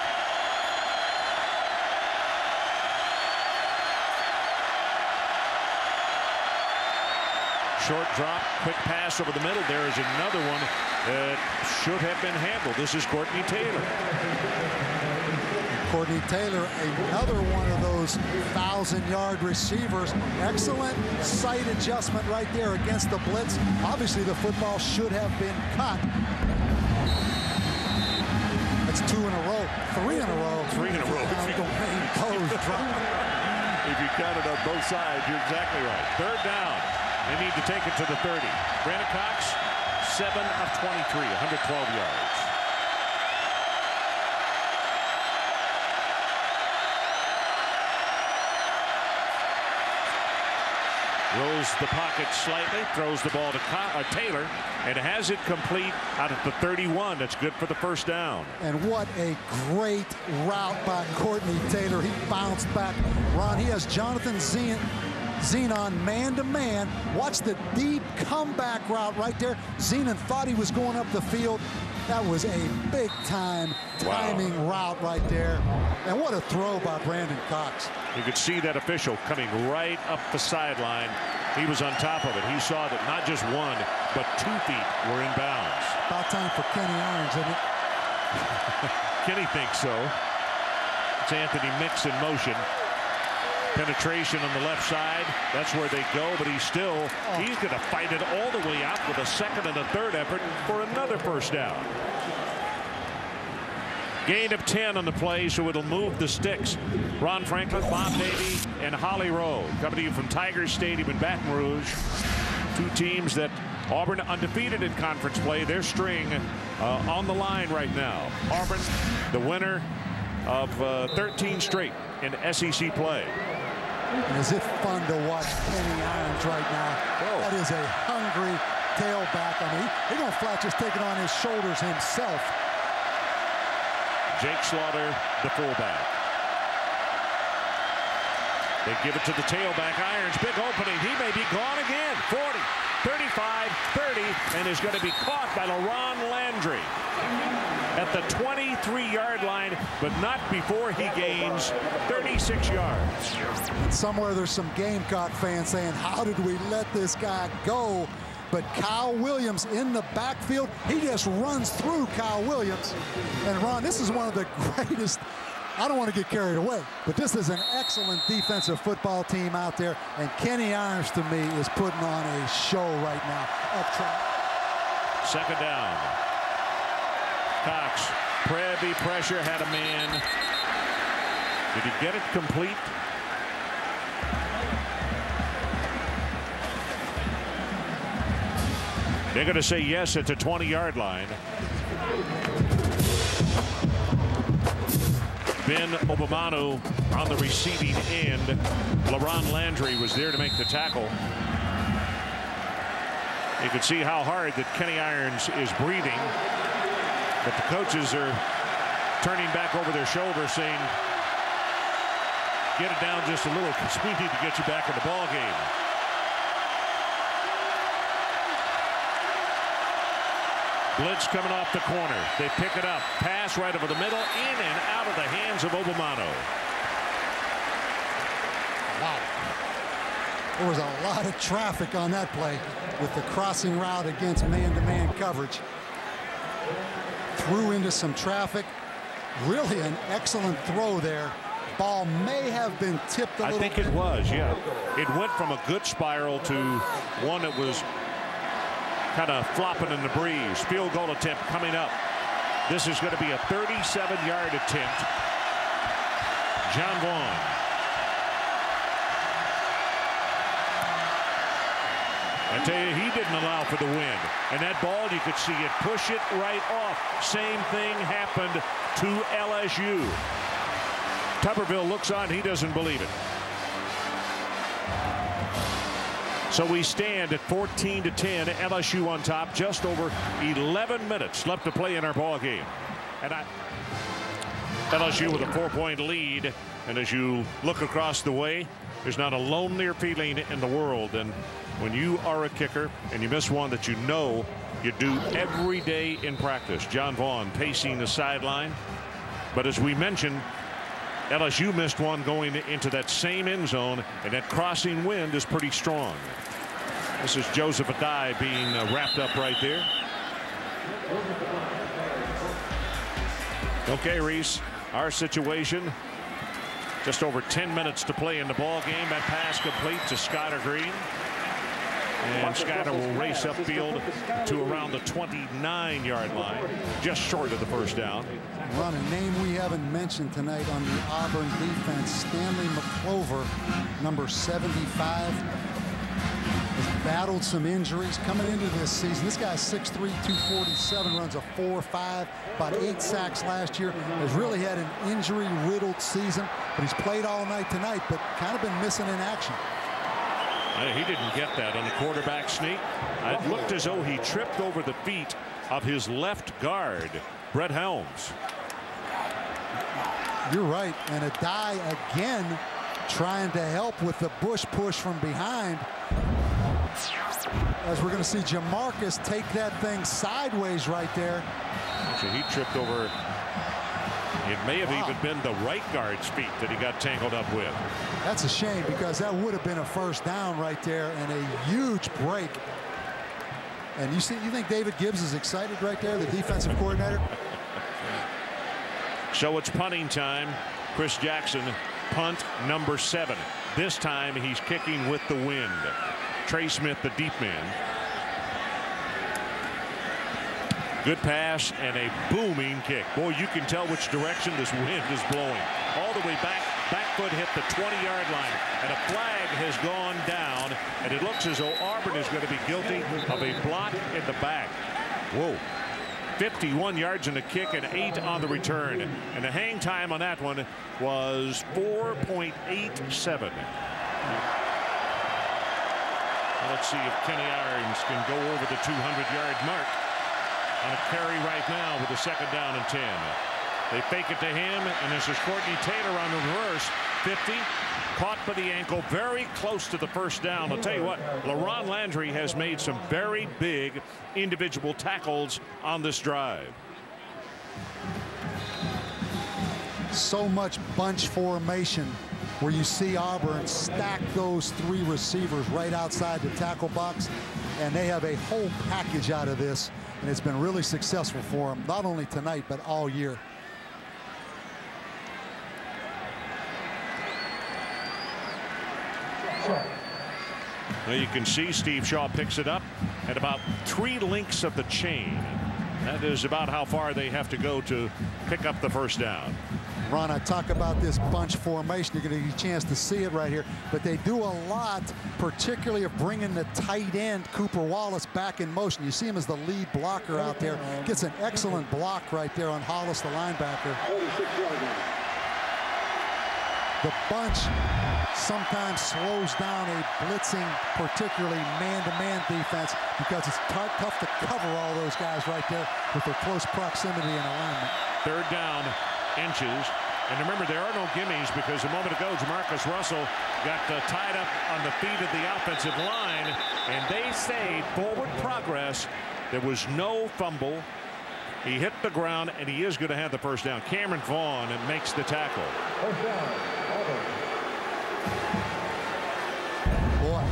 Short drop, quick pass over the middle. There is another one that should have been handled. This is Courtney Taylor. Courtney Taylor, another one of those 1,000-yard receivers. Excellent sight adjustment right there against the blitz. Obviously, the football should have been cut. That's 2 in a row, 3 in a row. 3 in a row. If you count it on both sides, you're exactly right. 3rd down. They need to take it to the 30. Brandon Cox, 7 of 23, 112 yards. Rolls the pocket slightly, throws the ball to Taylor, and has it complete out at the 31. That's good for the 1st down. And what a great route by Courtney Taylor. He bounced back. Ron, he has Jonathan Zenon man-to-man. Watch the deep comeback route right there. Zenon thought he was going up the field. That was a big-time timing route right there. And what a throw by Brandon Cox. You could see that official coming right up the sideline. He was on top of it. He saw that not just 1, but 2 feet were in bounds. About time for Kenny Irons, isn't it? Kenny thinks so. It's Anthony Mix in motion. Penetration on the left side. That's where they go, but he's going to fight it all the way out with a 2nd and a 3rd effort for another 1st down. Gain of 10 on the play, so it'll move the sticks. Ron Franklin, Bob Davie, and Holly Rowe coming to you from Tigers Stadium in Baton Rouge. 2 teams that Auburn undefeated in conference play. Their string on the line right now. Auburn, the winner of 13 straight in SEC play. And is it fun to watch Kenny Irons right now? Whoa. That is a hungry tailback. I mean, he's going to flat just take it on his shoulders himself. Jake Slaughter, the fullback. They give it to the tailback. Irons, big opening. He may be gone again. 40, 35-30, and is going to be caught by LaRon Landry at the 23-yard line, but not before he gains 36 yards. And somewhere there's some Gamecock fans saying, how did we let this guy go? But Kyle Williams in the backfield, he just runs through Kyle Williams. And Ron, this is one of the greatest, I don't want to get carried away, but this is an excellent defensive football team out there. And Kenny Irons, to me, is putting on a show right now. Up front. Second down. Cox, heavy pressure, had a man. Did he get it complete? They're going to say yes at the 20-yard line. Ben Obamanu on the receiving end. LaRon Landry was there to make the tackle. You can see how hard that Kenny Irons is breathing. But the coaches are turning back over their shoulder saying, get it down just a little because we need to get you back in the ball game. Blitz coming off the corner. They pick it up. Pass right over the middle. In and out of the hands of Obamanu. Wow. There was a lot of traffic on that play with the crossing route against man-to-man coverage. Threw into some traffic. Really an excellent throw there. Ball may have been tipped a little bit. I think it was, yeah. It went from a good spiral to one that was kind of flopping in the breeze. Field goal attempt coming up. This is going to be a 37-yard attempt. John Vaughn. I tell you, he didn't allow for the wind. And that ball, you could see it push it right off. Same thing happened to LSU. Tuberville looks on. He doesn't believe it. So we stand at 14-10. LSU on top. Just over 11 minutes left to play in our ball game. And LSU with a 4-point lead. And as you look across the way, there's not a lonelier feeling in the world than when you are a kicker and you miss one that you know you do every day in practice. John Vaughn pacing the sideline. But as we mentioned, LSU missed one going into that same end zone, and that crossing wind is pretty strong. This is Joseph Adai being wrapped up right there. Okay, Reese, our situation. Just over 10 minutes to play in the ball game. That pass complete to Skyler Green. And Skyler will race upfield to around the 29-yard line, just short of the first down. Ron, a name we haven't mentioned tonight on the Auburn defense, Stanley McClover, number 75, has battled some injuries coming into this season. This guy's 6'3", 247, runs a 4.5, about 8 sacks last year. Has really had an injury-riddled season, but he's played all night tonight, but kind of been missing in action. He didn't get that on the quarterback sneak. It looked as though he tripped over the feet of his left guard, Brett Helms. You're right. And Adai again trying to help with the Bush push from behind. As we're going to see Jamarcus take that thing sideways right there. Actually, he tripped over. It may have even been the right guard's feet that he got tangled up with. That's a shame because that would have been a first down right there and a huge break. And you think David Gibbs is excited right there, the defensive coordinator? So it's punting time. Chris Jackson, punt number 7. This time he's kicking with the wind. Trey Smith, the deep man. Good pass and a booming kick. Boy, you can tell which direction this wind is blowing. All the way back. Back foot hit the 20-yard line. And a flag has gone down. And it looks as though Auburn is going to be guilty of a block in the back. Whoa. 51 yards in the kick and 8 on the return. And the hang time on that one was 4.87. Let's see if Kenny Irons can go over the 200-yard mark on a carry right now with a 2nd down and 10. They fake it to him, and this is Courtney Taylor on the reverse. 50, caught by the ankle, very close to the first down. I'll tell you what, LaRon Landry has made some very big individual tackles on this drive. So much bunch formation where you see Auburn stack those 3 receivers right outside the tackle box, and they have a whole package out of this, and it's been really successful for them, not only tonight but all year. Well, you can see Steve Shaw picks it up at about 3 links of the chain. That is about how far they have to go to pick up the first down. Ron, I talk about this bunch formation. You're going to get a chance to see it right here. But they do a lot, particularly of bringing the tight end, Cooper Wallace, back in motion. You see him as the lead blocker out there. Gets an excellent block right there on Hollis, the linebacker. The bunch sometimes slows down a blitzing, particularly man-to-man defense, because it's tough to cover all those guys right there with their close proximity and alignment. Third down, inches. And remember, there are no gimmies because a moment ago, Jamarcus Russell got tied up on the feet of the offensive line, and they say forward progress. There was no fumble. He hit the ground, and he is going to have the first down. Cameron Vaughn makes the tackle. First down, Auburn. Boy,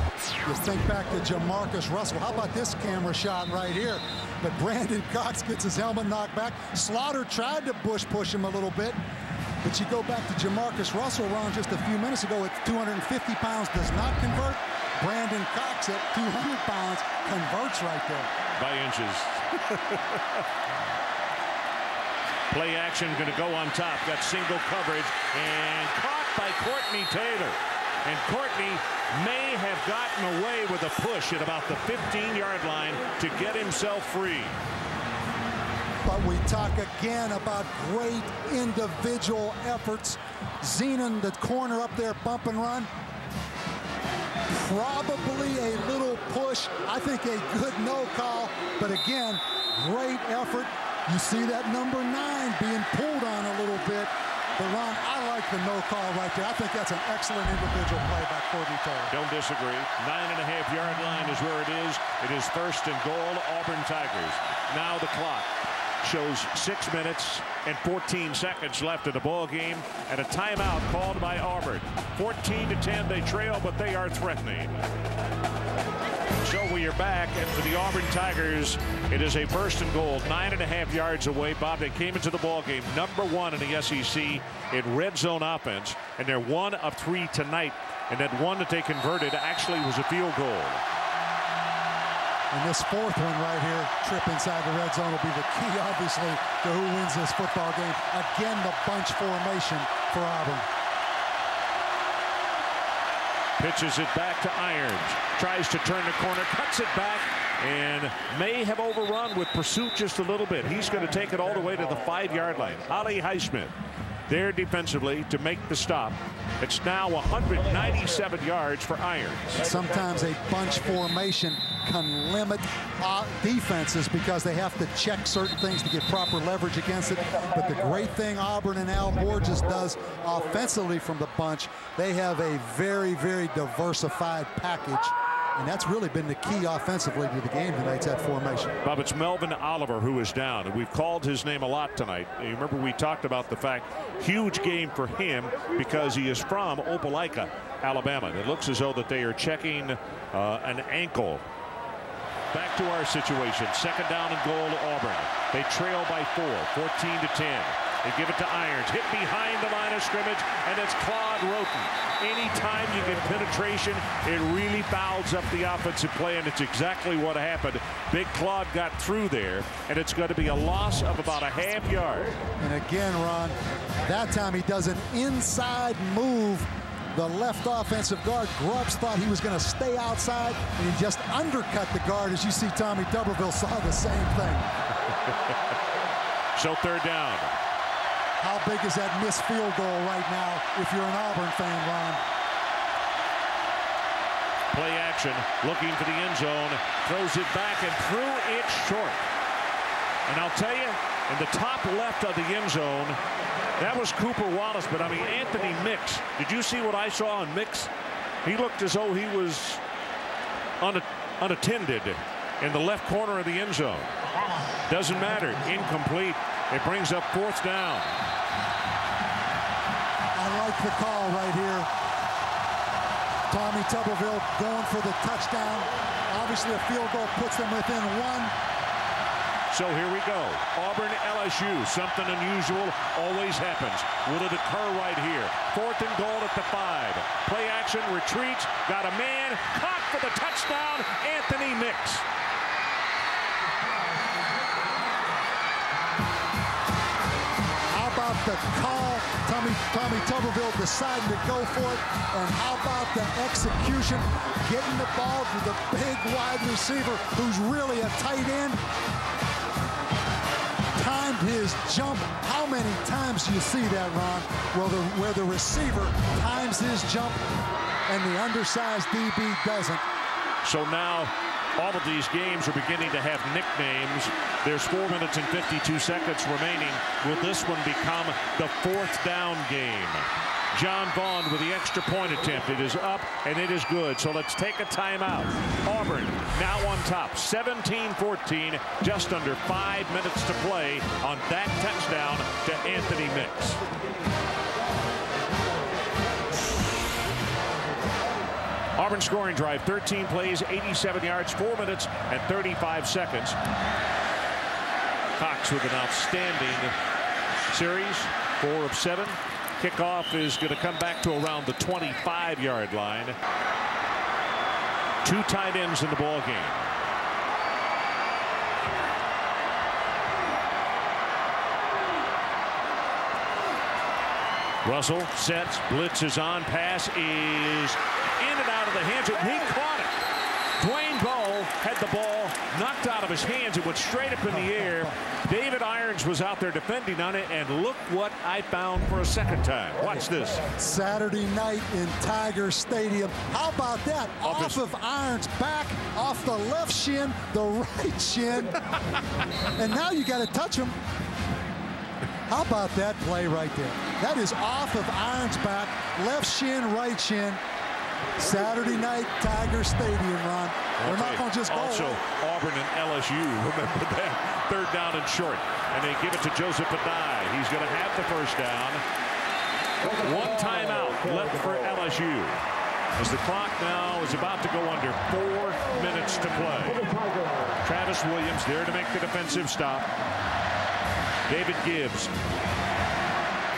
you think back to Jamarcus Russell. How about this camera shot right here? But Brandon Cox gets his helmet knocked back. Slaughter tried to push him a little bit. But you go back to Jamarcus Russell, Ron, just a few minutes ago at 250 pounds, does not convert. Brandon Cox at 200 pounds converts right there. By inches. Play action going to go on top. Got single coverage and caught by Courtney Taylor. And Courtney may have gotten away with a push at about the 15-yard line to get himself free. But we talk again about great individual efforts. Zenon, the corner up there, bump and run. Probably a little push. I think a good no call. But again, great effort. You see that number 9 being pulled on a little bit. But Ron, I like the no call right there. I think that's an excellent individual play by Courtney Taylor. Don't disagree. 9.5-yard line is where it is. It is first and goal, Auburn Tigers. Now the clock shows 6 minutes and 14 seconds left in the ball game, and a timeout called by Auburn. 14-10, they trail, but they are threatening. So we are back, and for the Auburn Tigers, it is a first and goal, 9.5 yards away. Bob, they came into the ball game #1 in the SEC in red zone offense, and they're 1 of 3 tonight. And that one that they converted actually was a field goal. And this fourth one right here, trip inside the red zone, will be the key, obviously, to who wins this football game. Again, the bunch formation for Auburn. Pitches it back to Irons. Tries to turn the corner, cuts it back, and may have overrun with pursuit just a little bit. He's going to take it all the way to the 5-yard line. Ali Highsmith there defensively to make the stop. It's now 197 yards for Irons. Sometimes a bunch formation can limit defenses because they have to check certain things to get proper leverage against it. But the great thing Auburn and Al Borges does offensively from the bunch, they have a very, very diversified package. And that's really been the key offensively to the game tonight, that formation. Bob, it's Melvin Oliver who is down, and we've called his name a lot tonight. You remember we talked about the fact, huge game for him because he is from Opelika, Alabama. It looks as though that they are checking an ankle. Back to our situation. Second down and goal to Auburn. They trail by 4, 14-10. They give it to Irons. Hit behind the line of scrimmage, and it's Claude Roten. Anytime you get penetration, it really fouls up the offensive play, and it's exactly what happened. Big Claude got through there, and it's going to be a loss of about a half yard. And again, Ron, that time he does an inside move. The left offensive guard, Grubbs, thought he was going to stay outside, and he just undercut the guard. As you see, Tommy Tuberville saw the same thing. So third down. How big is that missed field goal right now if you're an Auburn fan, Ron? Play action, looking for the end zone, throws it back and threw it short. And I'll tell you, in the top left of the end zone. That was Cooper Wallace, but I mean Anthony Mix. Did you see what I saw on Mix? He looked as though he was unattended in the left corner of the end zone. Doesn't matter. Incomplete. It brings up 4th down. I like the call right here. Tommy Tuberville going for the touchdown. Obviously, a field goal puts them within 1. So here we go. Auburn LSU. Something unusual always happens. Will it occur right here? 4th and goal at the 5. Play action, retreats, got a man, caught for the touchdown, Anthony Mix. How about the call? Tommy Tuberville deciding to go for it. And how about the execution? Getting the ball to the big wide receiver who's really a tight end. Timed his jump. How many times do you see that, Ron? Well, where the receiver times his jump and the undersized DB doesn't. So now all of these games are beginning to have nicknames. There's 4 minutes and 52 seconds remaining. Will this one become the 4th down game? John Vaughn with the extra point attempt. It is up and it is good. So let's take a timeout. Auburn now on top, 17-14, just under 5 minutes to play on that touchdown to Anthony Mix. Auburn scoring drive, 13 plays, 87 yards, 4 minutes and 35 seconds. Cox with an outstanding series, 4 of 7. Kickoff is going to come back to around the 25-yard line. 2 tight ends in the ball game. Russell sets, blitz is on, pass is in and out of the hands, and he caught it. Dwayne Bowe had the ball knocked out of his hands. It went straight up in the air. David Irons was out there defending on it, and look what I found for a second time. Watch this. Saturday night in Tiger Stadium. How about that? Off of Irons' back, off the left shin, the right shin. And now you got to touch him. How about that play right there? That is off of Irons' back, left shin, right shin. Saturday night, Tiger Stadium, Ron. We're not going to just go. Also, Auburn and LSU, remember that. 3rd down and short. And they give it to Joseph Adai. He's going to have the 1st down. 1 timeout left for LSU. As the clock now is about to go under 4 minutes to play. Travis Williams there to make the defensive stop. David Gibbs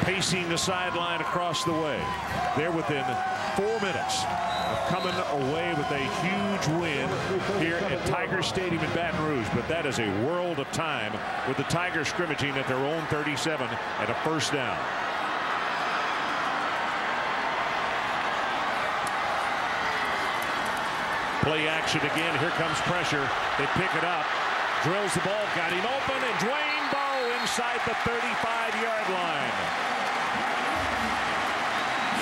pacing the sideline across the way. They're within 4 minutes of coming away with a huge win here at Tiger Stadium in Baton Rouge. But that is a world of time with the Tigers scrimmaging at their own 37 and a 1st down. Play action again. Here comes pressure. They pick it up. Drills the ball. Got him open. And Dwayne Bowe inside the 35-yard line.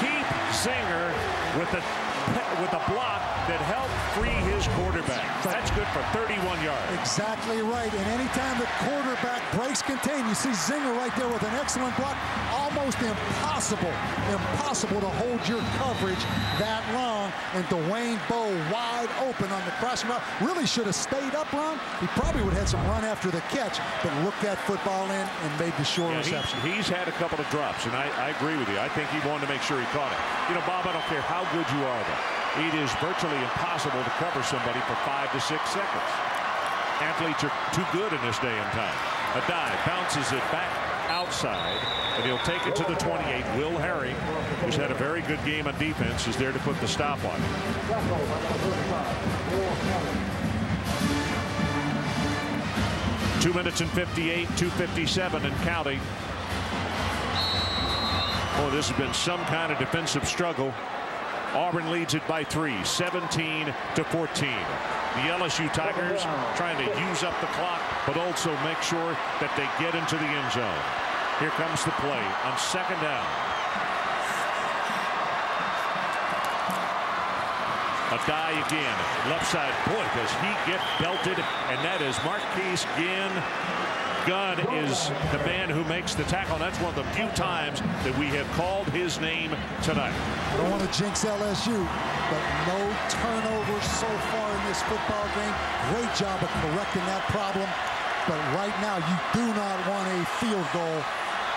Keith Zinger with the block that helped free his quarterback. That's good for 31 yards. Exactly right. And anytime the quarterback breaks contain, you see Zinger right there with an excellent block. Almost impossible to hold your coverage that long. And Dwayne Bowe wide open on the crossing route. Really should have stayed up, Ron. He probably would have had some run after the catch, but looked that football in and made the short reception. He's had a couple of drops, and I agree with you. I think he wanted to make sure he caught it. You know, Bob, I don't care how good you are, though. It is virtually impossible to cover somebody for 5 to 6 seconds. Athletes are too good in this day and time. A dive bounces it back outside, and he'll take it to the 28. Will Harry, who's had a very good game on defense, is there to put the stop on it. 2 minutes and 58, 2:57 and counting. Oh, this has been some kind of defensive struggle. Auburn leads it by 3, 17-14. The LSU Tigers trying to use up the clock, but also make sure that they get into the end zone. Here comes the play on 2nd down. A die again. Left side. Boy, does he get belted. And that is Marquise Gunn is the man who makes the tackle. And that's one of the few times that we have called his name tonight. I don't want to jinx LSU, but no turnovers so far in this football game. Great job of correcting that problem. But right now, you do not want a field goal.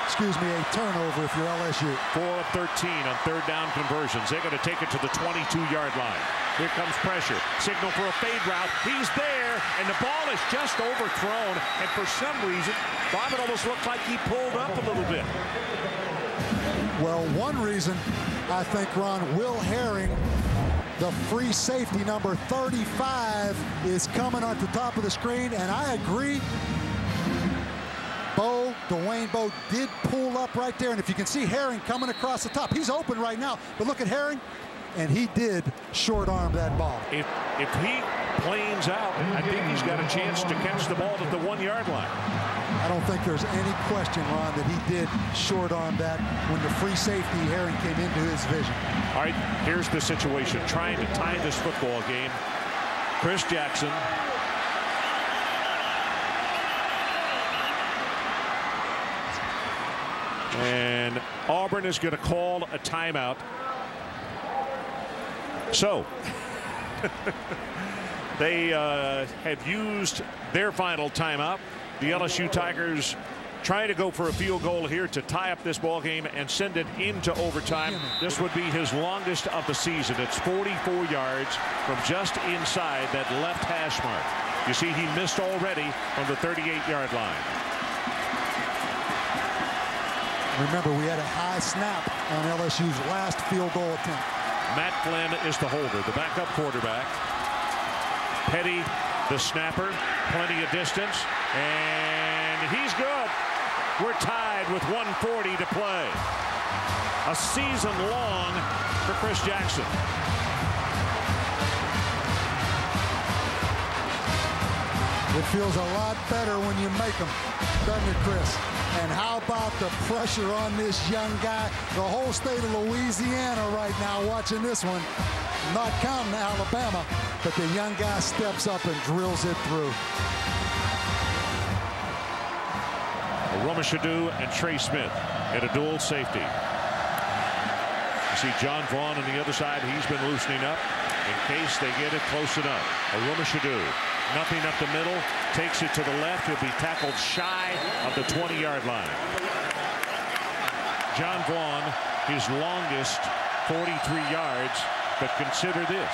Excuse me, a turnover if you're LSU. 4 of 13 on third down conversions. They're going to take it to the 22-yard line. Here comes pressure. Signal for a fade route. He's there, and the ball is just overthrown. And for some reason, Bob, it almost looked like he pulled up a little bit. Well, one reason, I think, Ron, Will Herring, the free safety number 35, is coming at the top of the screen, and I agree. Dwayne Bowe did pull up right there, and if you can see Herring coming across the top, he's open right now, but look at Herring, and he did short arm that ball. If he planes out, I think he's got a chance to catch the ball at the 1-yard line. I don't think there's any question, Ron, that he did short arm that when the free safety Herring came into his vision. All right, here's the situation. Trying to tie this football game. Chris Jackson. And Auburn is going to call a timeout. So they have used their final timeout. The LSU Tigers trying to go for a field goal here to tie up this ball game and send it into overtime. This would be his longest of the season. It's 44 yards from just inside that left hash mark. You see, he missed already from the 38-yard line. Remember, we had a high snap on LSU's last field goal attempt. Matt Flynn is the holder, the backup quarterback. Petty, the snapper, plenty of distance, and he's good. We're tied with 1:40 to play. A season long for Chris Jackson. It feels a lot better when you make them, doesn't it, Chris? And how about the pressure on this young guy? The whole state of Louisiana right now watching this one, not counting Alabama, but the young guy steps up and drills it through. Romashadu and Trey Smith at a dual safety. You see John Vaughn on the other side. He's been loosening up in case they get it close enough. Romashadu. Nothing up the middle, takes it to the left. He'll be tackled shy of the 20-yard line. John Vaughn, his longest 43 yards, but consider this.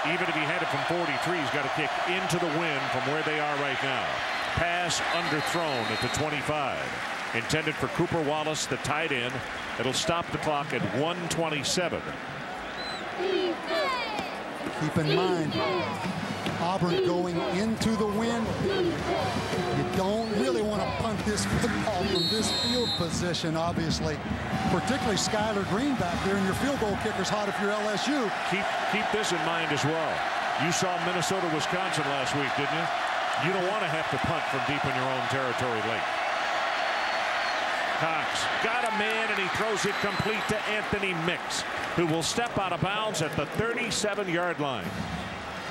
Even if he had it from 43, he's got to kick into the wind from where they are right now. Pass underthrown at the 25. Intended for Cooper Wallace, the tight end. It'll stop the clock at 1:27. Keep in mind, Auburn going into the wind. You don't really want to punt this football from this field position, obviously. Particularly Skylar Green back there, and your field goal kicker's hot if you're LSU. Keep this in mind as well. You saw Minnesota, Wisconsin last week, didn't you? You don't want to have to punt from deep in your own territory late. Cox got a man, and he throws it complete to Anthony Mix, who will step out of bounds at the 37-yard line.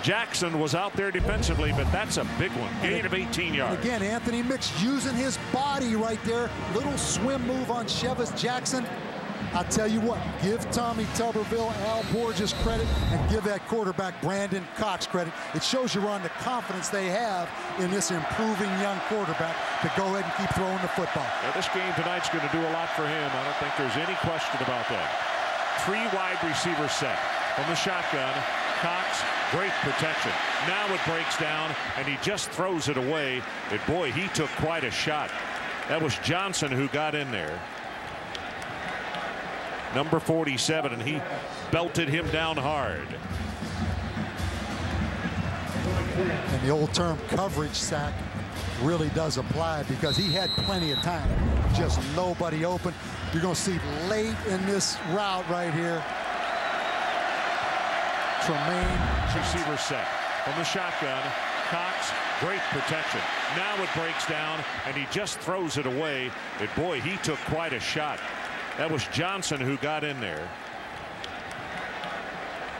Jackson was out there defensively, but that's a big one. Gain of 18 yards. Again, Anthony Mix using his body right there. Little swim move on Chevis Jackson. I tell you what, give Tommy Tuberville, Al Borges credit, and give that quarterback Brandon Cox credit. It shows you on the confidence they have in this improving young quarterback to go ahead and keep throwing the football. Now, this game tonight's going to do a lot for him. I don't think there's any question about that. 3 wide receiver set from the shotgun. Cox, great protection. Now it breaks down, and he just throws it away. And boy, he took quite a shot. That was Johnson who got in there. Number 47, and he belted him down hard. And the old term coverage sack really does apply because he had plenty of time. Just nobody open. You're going to see late in this route right here. Tremaine. Receiver set from the shotgun. Cox, great protection. Now it breaks down, and he just throws it away. And boy, he took quite a shot. That was Johnson who got in there.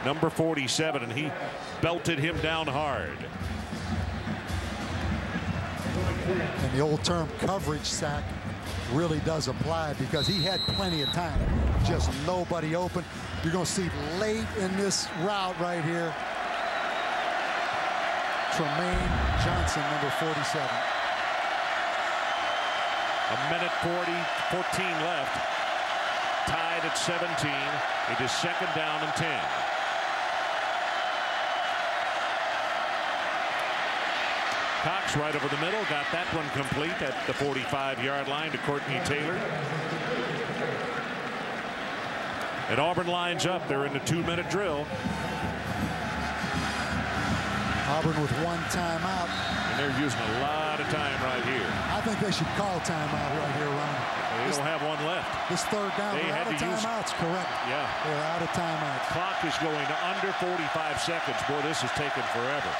number 47, and he belted him down hard. And the old term coverage sack really does apply because he had plenty of time. Just nobody open. You're going to see late in this route right here, Tremaine Johnson, number 47. A minute 14 left. Tied at 17. It is 2nd down and 10. Cox right over the middle, got that one complete at the 45-yard line to Courtney Taylor. And Auburn lines up. They're in the 2-minute drill. Auburn with 1 timeout. And they're using a lot of time right here. I think they should call timeout right here, Ron. They don't have one left. This 3rd down, they they're had out of timeouts, correct. Yeah. They're out of timeouts. Clock is going to under 45 seconds. Boy, this is taking forever.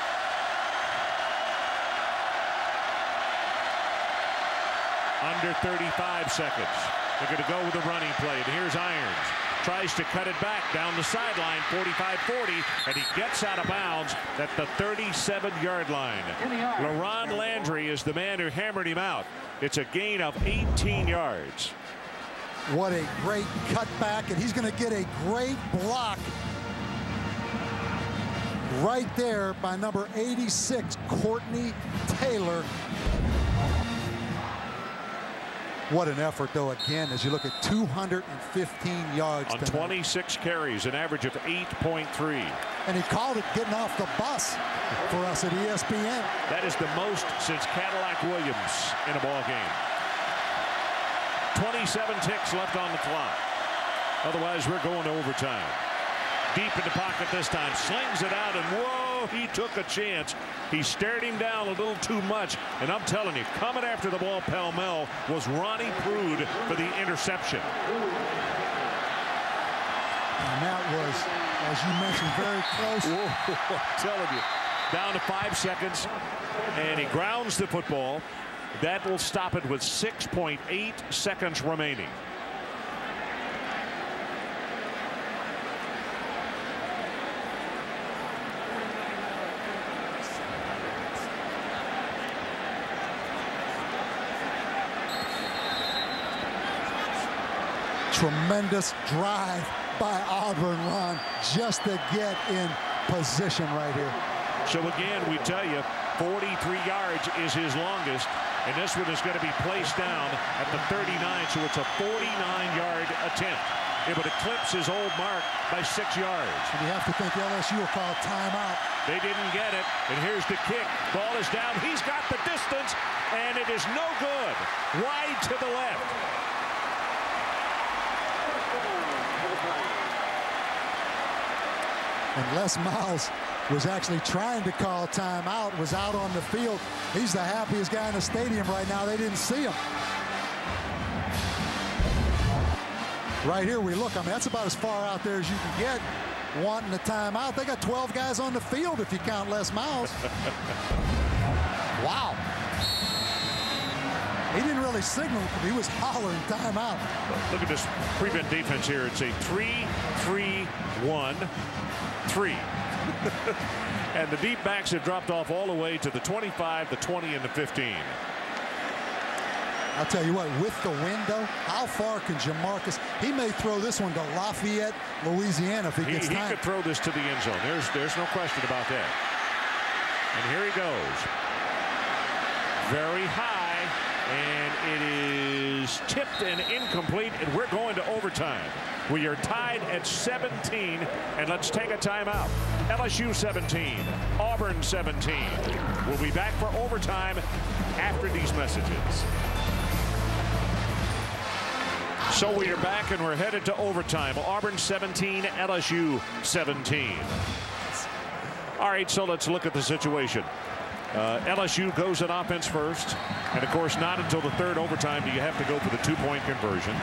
Under 35 seconds. They're going to go with a running play. And here's Irons. Tries to cut it back down the sideline, 45-40, and he gets out of bounds at the 37-yard line. LaRon Landry is the man who hammered him out. It's a gain of 18 yards. What a great cutback, and he's going to get a great block right there by number 86, Courtney Taylor. What an effort, though, again, as you look at 215 yards. On 26 carries, an average of 8.3. And he called it getting off the bus for us at ESPN. That is the most since Cadillac Williams in a ball game. 27 ticks left on the clock. Otherwise, we're going to overtime. Deep in the pocket this time, slings it out, and whoa, he took a chance. He stared him down a little too much, and I'm telling you, coming after the ball pell-mell was Ronnie Prude for the interception. And that was, as you mentioned, very close. Whoa, I'm telling you, down to 5 seconds, and he grounds the football. That will stop it with 6.8 seconds remaining. Tremendous drive by Auburn, Ron, just to get in position right here. So again, we tell you, 43 yards is his longest, and this one is going to be placed down at the 39, so it's a 49-yard attempt. It would eclipse his old mark by 6 yards. And you have to think LSU will call timeout. They didn't get it, and here's the kick. Ball is down. He's got the distance, and it is no good. Wide to the left. And Les Miles was actually trying to call timeout, was out on the field. He's the happiest guy in the stadium right now. They didn't see him. Right here we look. I mean, that's about as far out there as you can get wanting a timeout. They got 12 guys on the field if you count Les Miles. Wow. He didn't really signal. He was hollering timeout. Look at this prevent defense here. It's a 3-3-1-3. And the deep backs have dropped off all the way to the 25, the 20, and the 15. I'll tell you what, with the wind, though, how far can Jamarcus? He may throw this one to Lafayette, Louisiana, if he gets time. He could throw this to the end zone. There's no question about that. And here he goes. Very high, and it is tipped and incomplete, and we're going to overtime. We are tied at 17, and let's take a timeout. LSU 17, Auburn 17. We'll be back for overtime after these messages. So we are back, and we're headed to overtime. Auburn 17, LSU 17. All right, so let's look at the situation. LSU goes on offense first, and of course not until the third overtime do you have to go for the two-point conversion.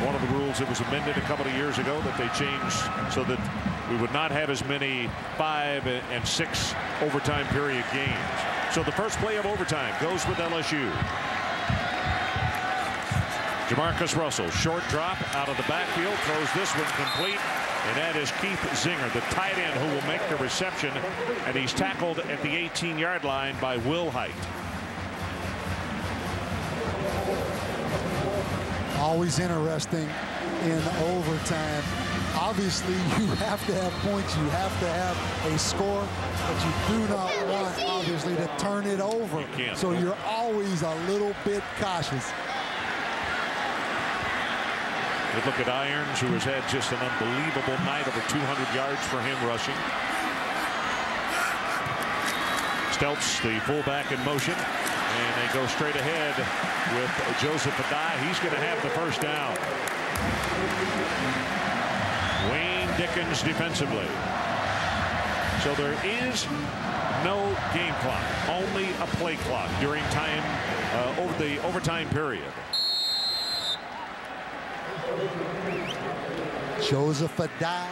One of the rules that was amended a couple of years ago that they changed so that we would not have as many 5 and 6 overtime period games. So the first play of overtime goes with LSU. Jamarcus Russell, short drop out of the backfield, throws this one complete and that is Keith Zinger, the tight end, who will make the reception, and he's tackled at the 18-yard line by Will Height. Always interesting in overtime. Obviously, you have to have points. You have to have a score, but you do not want, obviously, to turn it over. So you're always a little bit cautious. Good look at Irons, who has had just an unbelievable night, over 200 yards for him rushing. Steltz, the fullback, in motion. And they go straight ahead with Joseph Adai. He's going to have the first down. Wayne Dickens defensively. So there is no game clock, only a play clock during time over the overtime period. Joseph Adai,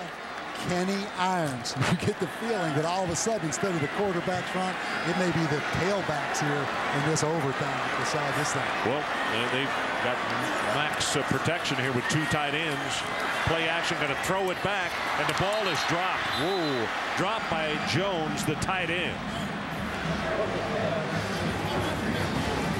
Kenny Irons. You get the feeling that all of a sudden, instead of the quarterbacks front, it may be the tailbacks here in this overtime to decide this thing. Well, they've got max protection here with two tight ends. Play action, going to throw it back, and the ball is dropped. Whoa, dropped by Jones, the tight end.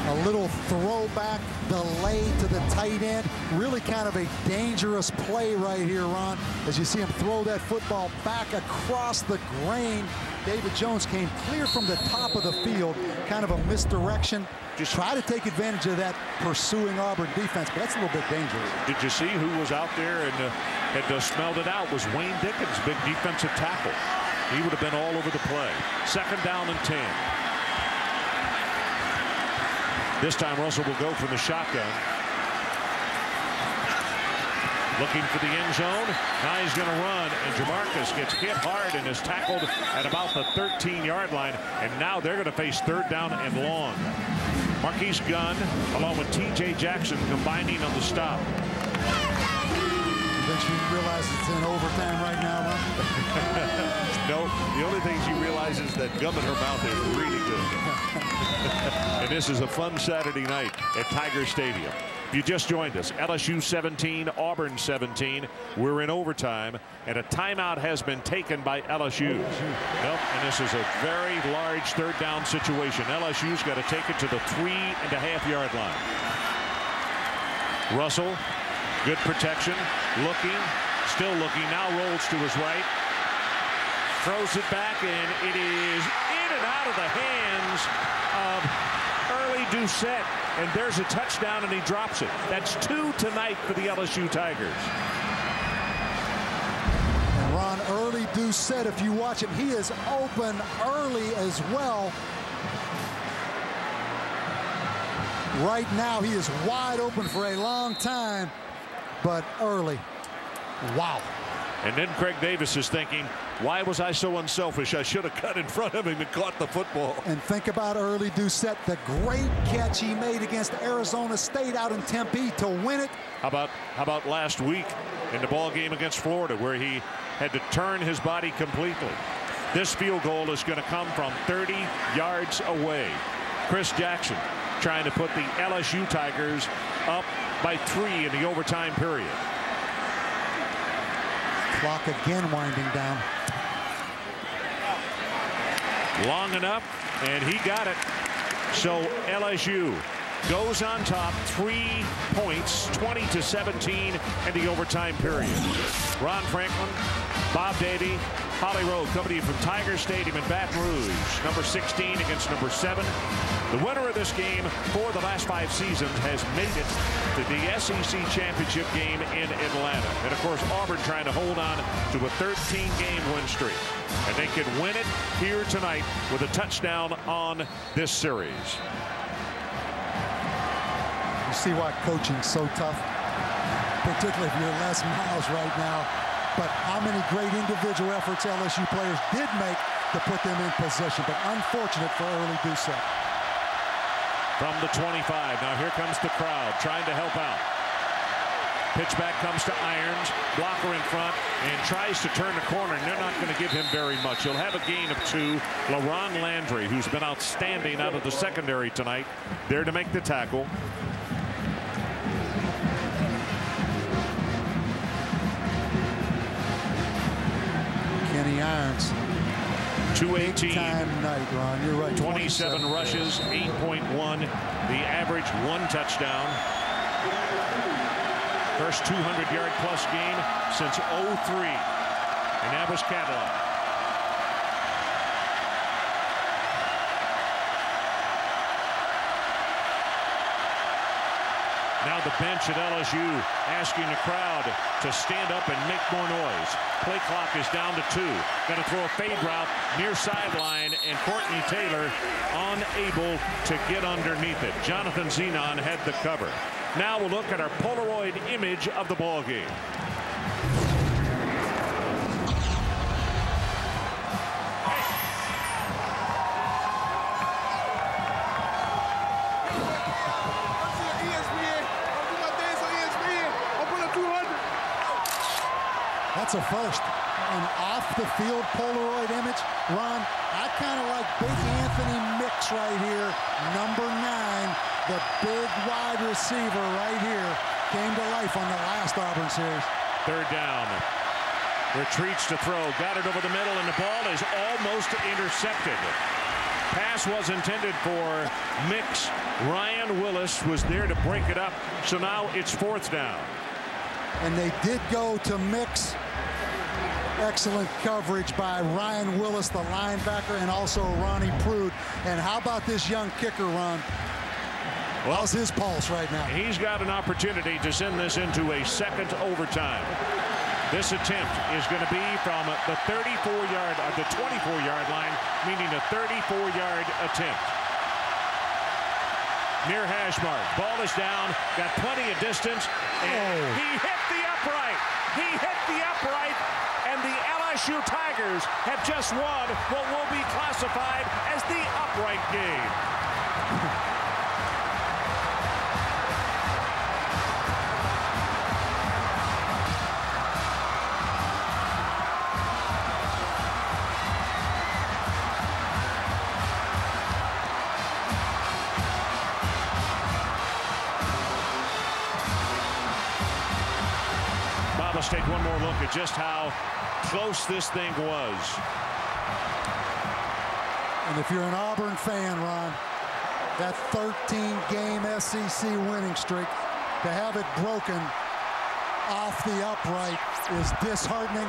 A little throwback delay to the tight end. Really kind of a dangerous play right here, Ron, as you see him throw that football back across the grain. David Jones came clear from the top of the field. Kind of a misdirection. Just try to take advantage of that pursuing Auburn defense, but that's a little bit dangerous. Did you see who was out there and had smelled it out? Was Wayne Dickens, big defensive tackle. He would have been all over the play. 2nd down and 10. This time Russell will go from the shotgun. Looking for the end zone. Now he's going to run, and Jamarcus gets hit hard and is tackled at about the 13-yard line. And now they're going to face 3rd down and long. Marquise Gunn, along with T.J. Jackson, combining on the stop. You think she realizes it's in overtime right now, Ron? No, the only thing she realizes is that gum in her mouth is really good. And this is a fun Saturday night at Tiger Stadium. If you just joined us, LSU 17, Auburn 17. We're in overtime, and a timeout has been taken by LSU. And this is a very large 3rd down situation. LSU's got to take it to the 3.5-yard line. Russell, good protection, looking, still looking, now rolls to his right. Throws it back, and it is in and out of the hands of Early Doucette. And there's a touchdown, and he drops it. That's 2 tonight for the LSU Tigers. And Ron, Early Doucette, if you watch him, he is open early as well. Right now, he is wide open for a long time, but early. Wow. And then Craig Davis is thinking, why was I so unselfish? I should have cut in front of him and caught the football. And think about Early Doucette, the great catch he made against Arizona State out in Tempe to win it. How about last week in the ball game against Florida, where he had to turn his body completely? This field goal is going to come from 30 yards away. Chris Jackson trying to put the LSU Tigers up by 3 in the overtime period. Clock again winding down. Long enough, and he got it. So LSU goes on top, 3 points, 20-17 in the overtime period. Ron Franklin, Bob Davie, Holly Rowe coming to you from Tiger Stadium in Baton Rouge. Number 16 against number 7. The winner of this game for the last 5 seasons has made it to the SEC championship game in Atlanta. And of course, Auburn trying to hold on to a 13-game win streak. And they can win it here tonight with a touchdown on this series. You see why coaching's so tough, particularly if you're Les Miles right now. But how many great individual efforts LSU players did make to put them in position. But unfortunate for Early Doucette. From the 25. Now here comes the crowd trying to help out. Pitch back comes to Irons. Blocker in front and tries to turn the corner, and they're not going to give him very much. He'll have a gain of 2. LaRon Landry, who's been outstanding out of the secondary tonight, there to make the tackle. the irons. 218. Time night, Ron. You're right. 27 rushes, 8.1. The average, 1 touchdown. First 200-yard plus game since 03. And that was Cadillac. Now the bench at LSU asking the crowd to stand up and make more noise. Play clock is down to 2. Going to throw a fade route near sideline, and Courtney Taylor unable to get underneath it. Jonathan Zenon had the cover. Now we'll look at our Polaroid image of the ball game. That's a first. An off-the-field Polaroid image. Ron, I kind of like Big Anthony Mix right here. Number 9, the big wide receiver right here, came to life on the last Auburn series. 3rd down. Retreats to throw. Got it over the middle, and the ball is almost intercepted. Pass was intended for Mix. Ryan Willis was there to break it up. So now it's 4th down. And they did go to Mix. Excellent coverage by Ryan Willis, the linebacker, and also Ronnie Prude. And how about this young kicker, Ron? Well, how's his pulse right now? He's got an opportunity to send this into a second overtime. This attempt is going to be from the 34-yard or the 24-yard line, meaning a 34-yard attempt. Near hash mark. Ball is down. Got plenty of distance. And he hit the upright. He hit the upright. And the LSU Tigers have just won what will be classified as the upright game. Let's take one more look at just how close this thing was. And if you're an Auburn fan, Ron, that 13-game SEC winning streak, to have it broken off the upright is disheartening.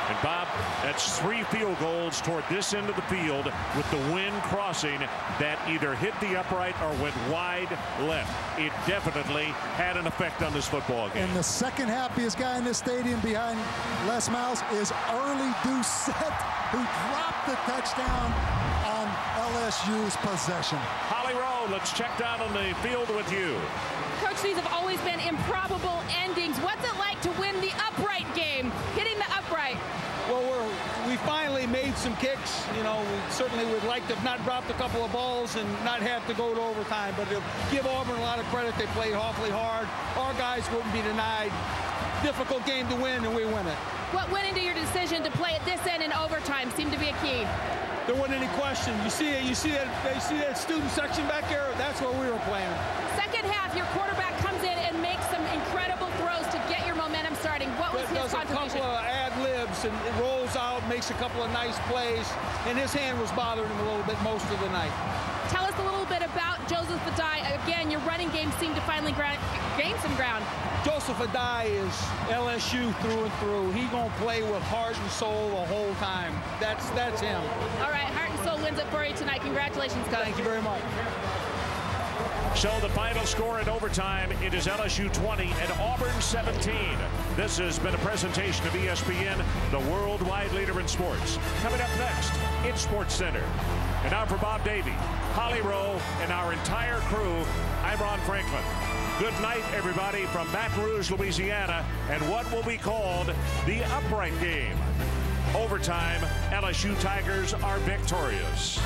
And Bob, that's 3 field goals toward this end of the field with the wind crossing that either hit the upright or went wide left. It definitely had an effect on this football game. And the second happiest guy in this stadium behind Les Miles is Early Doucette, who dropped the touchdown on LSU's possession. Holly Rowe, let's check down on the field with you. Coach, these have always been improbable endings. What's it like to win the upright game, hitting the upright? Well, we finally made some kicks. You know, we certainly would like to have not dropped a couple of balls and not have to go to overtime. But to give Auburn a lot of credit, they played awfully hard. Our guys wouldn't be denied. Difficult game to win, and we win it. What went into your decision to play at this end in overtime seemed to be a key? There wasn't any question. You see it. You see that student section back there? That's where we were playing. Second half, your quarterback comes in and makes some incredible throws to get your momentum starting. What was his contribution? A couple of ad-libs, and it rolls out, makes a couple of nice plays, and his hand was bothering him a little bit most of the night. Tell us a little bit about Joseph Adai. Again, your running game seemed to finally gain some ground. Joseph Adai is LSU through and through. He's going to play with heart and soul the whole time. That's him. All right, heart and soul wins it for you tonight. Congratulations, Coach. Thank you very much. So the final score in overtime, it is LSU 20 and Auburn 17. This has been a presentation of ESPN, the worldwide leader in sports. Coming up next, it's Sports Center. And now for Bob Davie, Holly Rowe, and our entire crew, I'm Ron Franklin. Good night, everybody, from Baton Rouge, Louisiana, and what will be called the upright game. Overtime, LSU Tigers are victorious.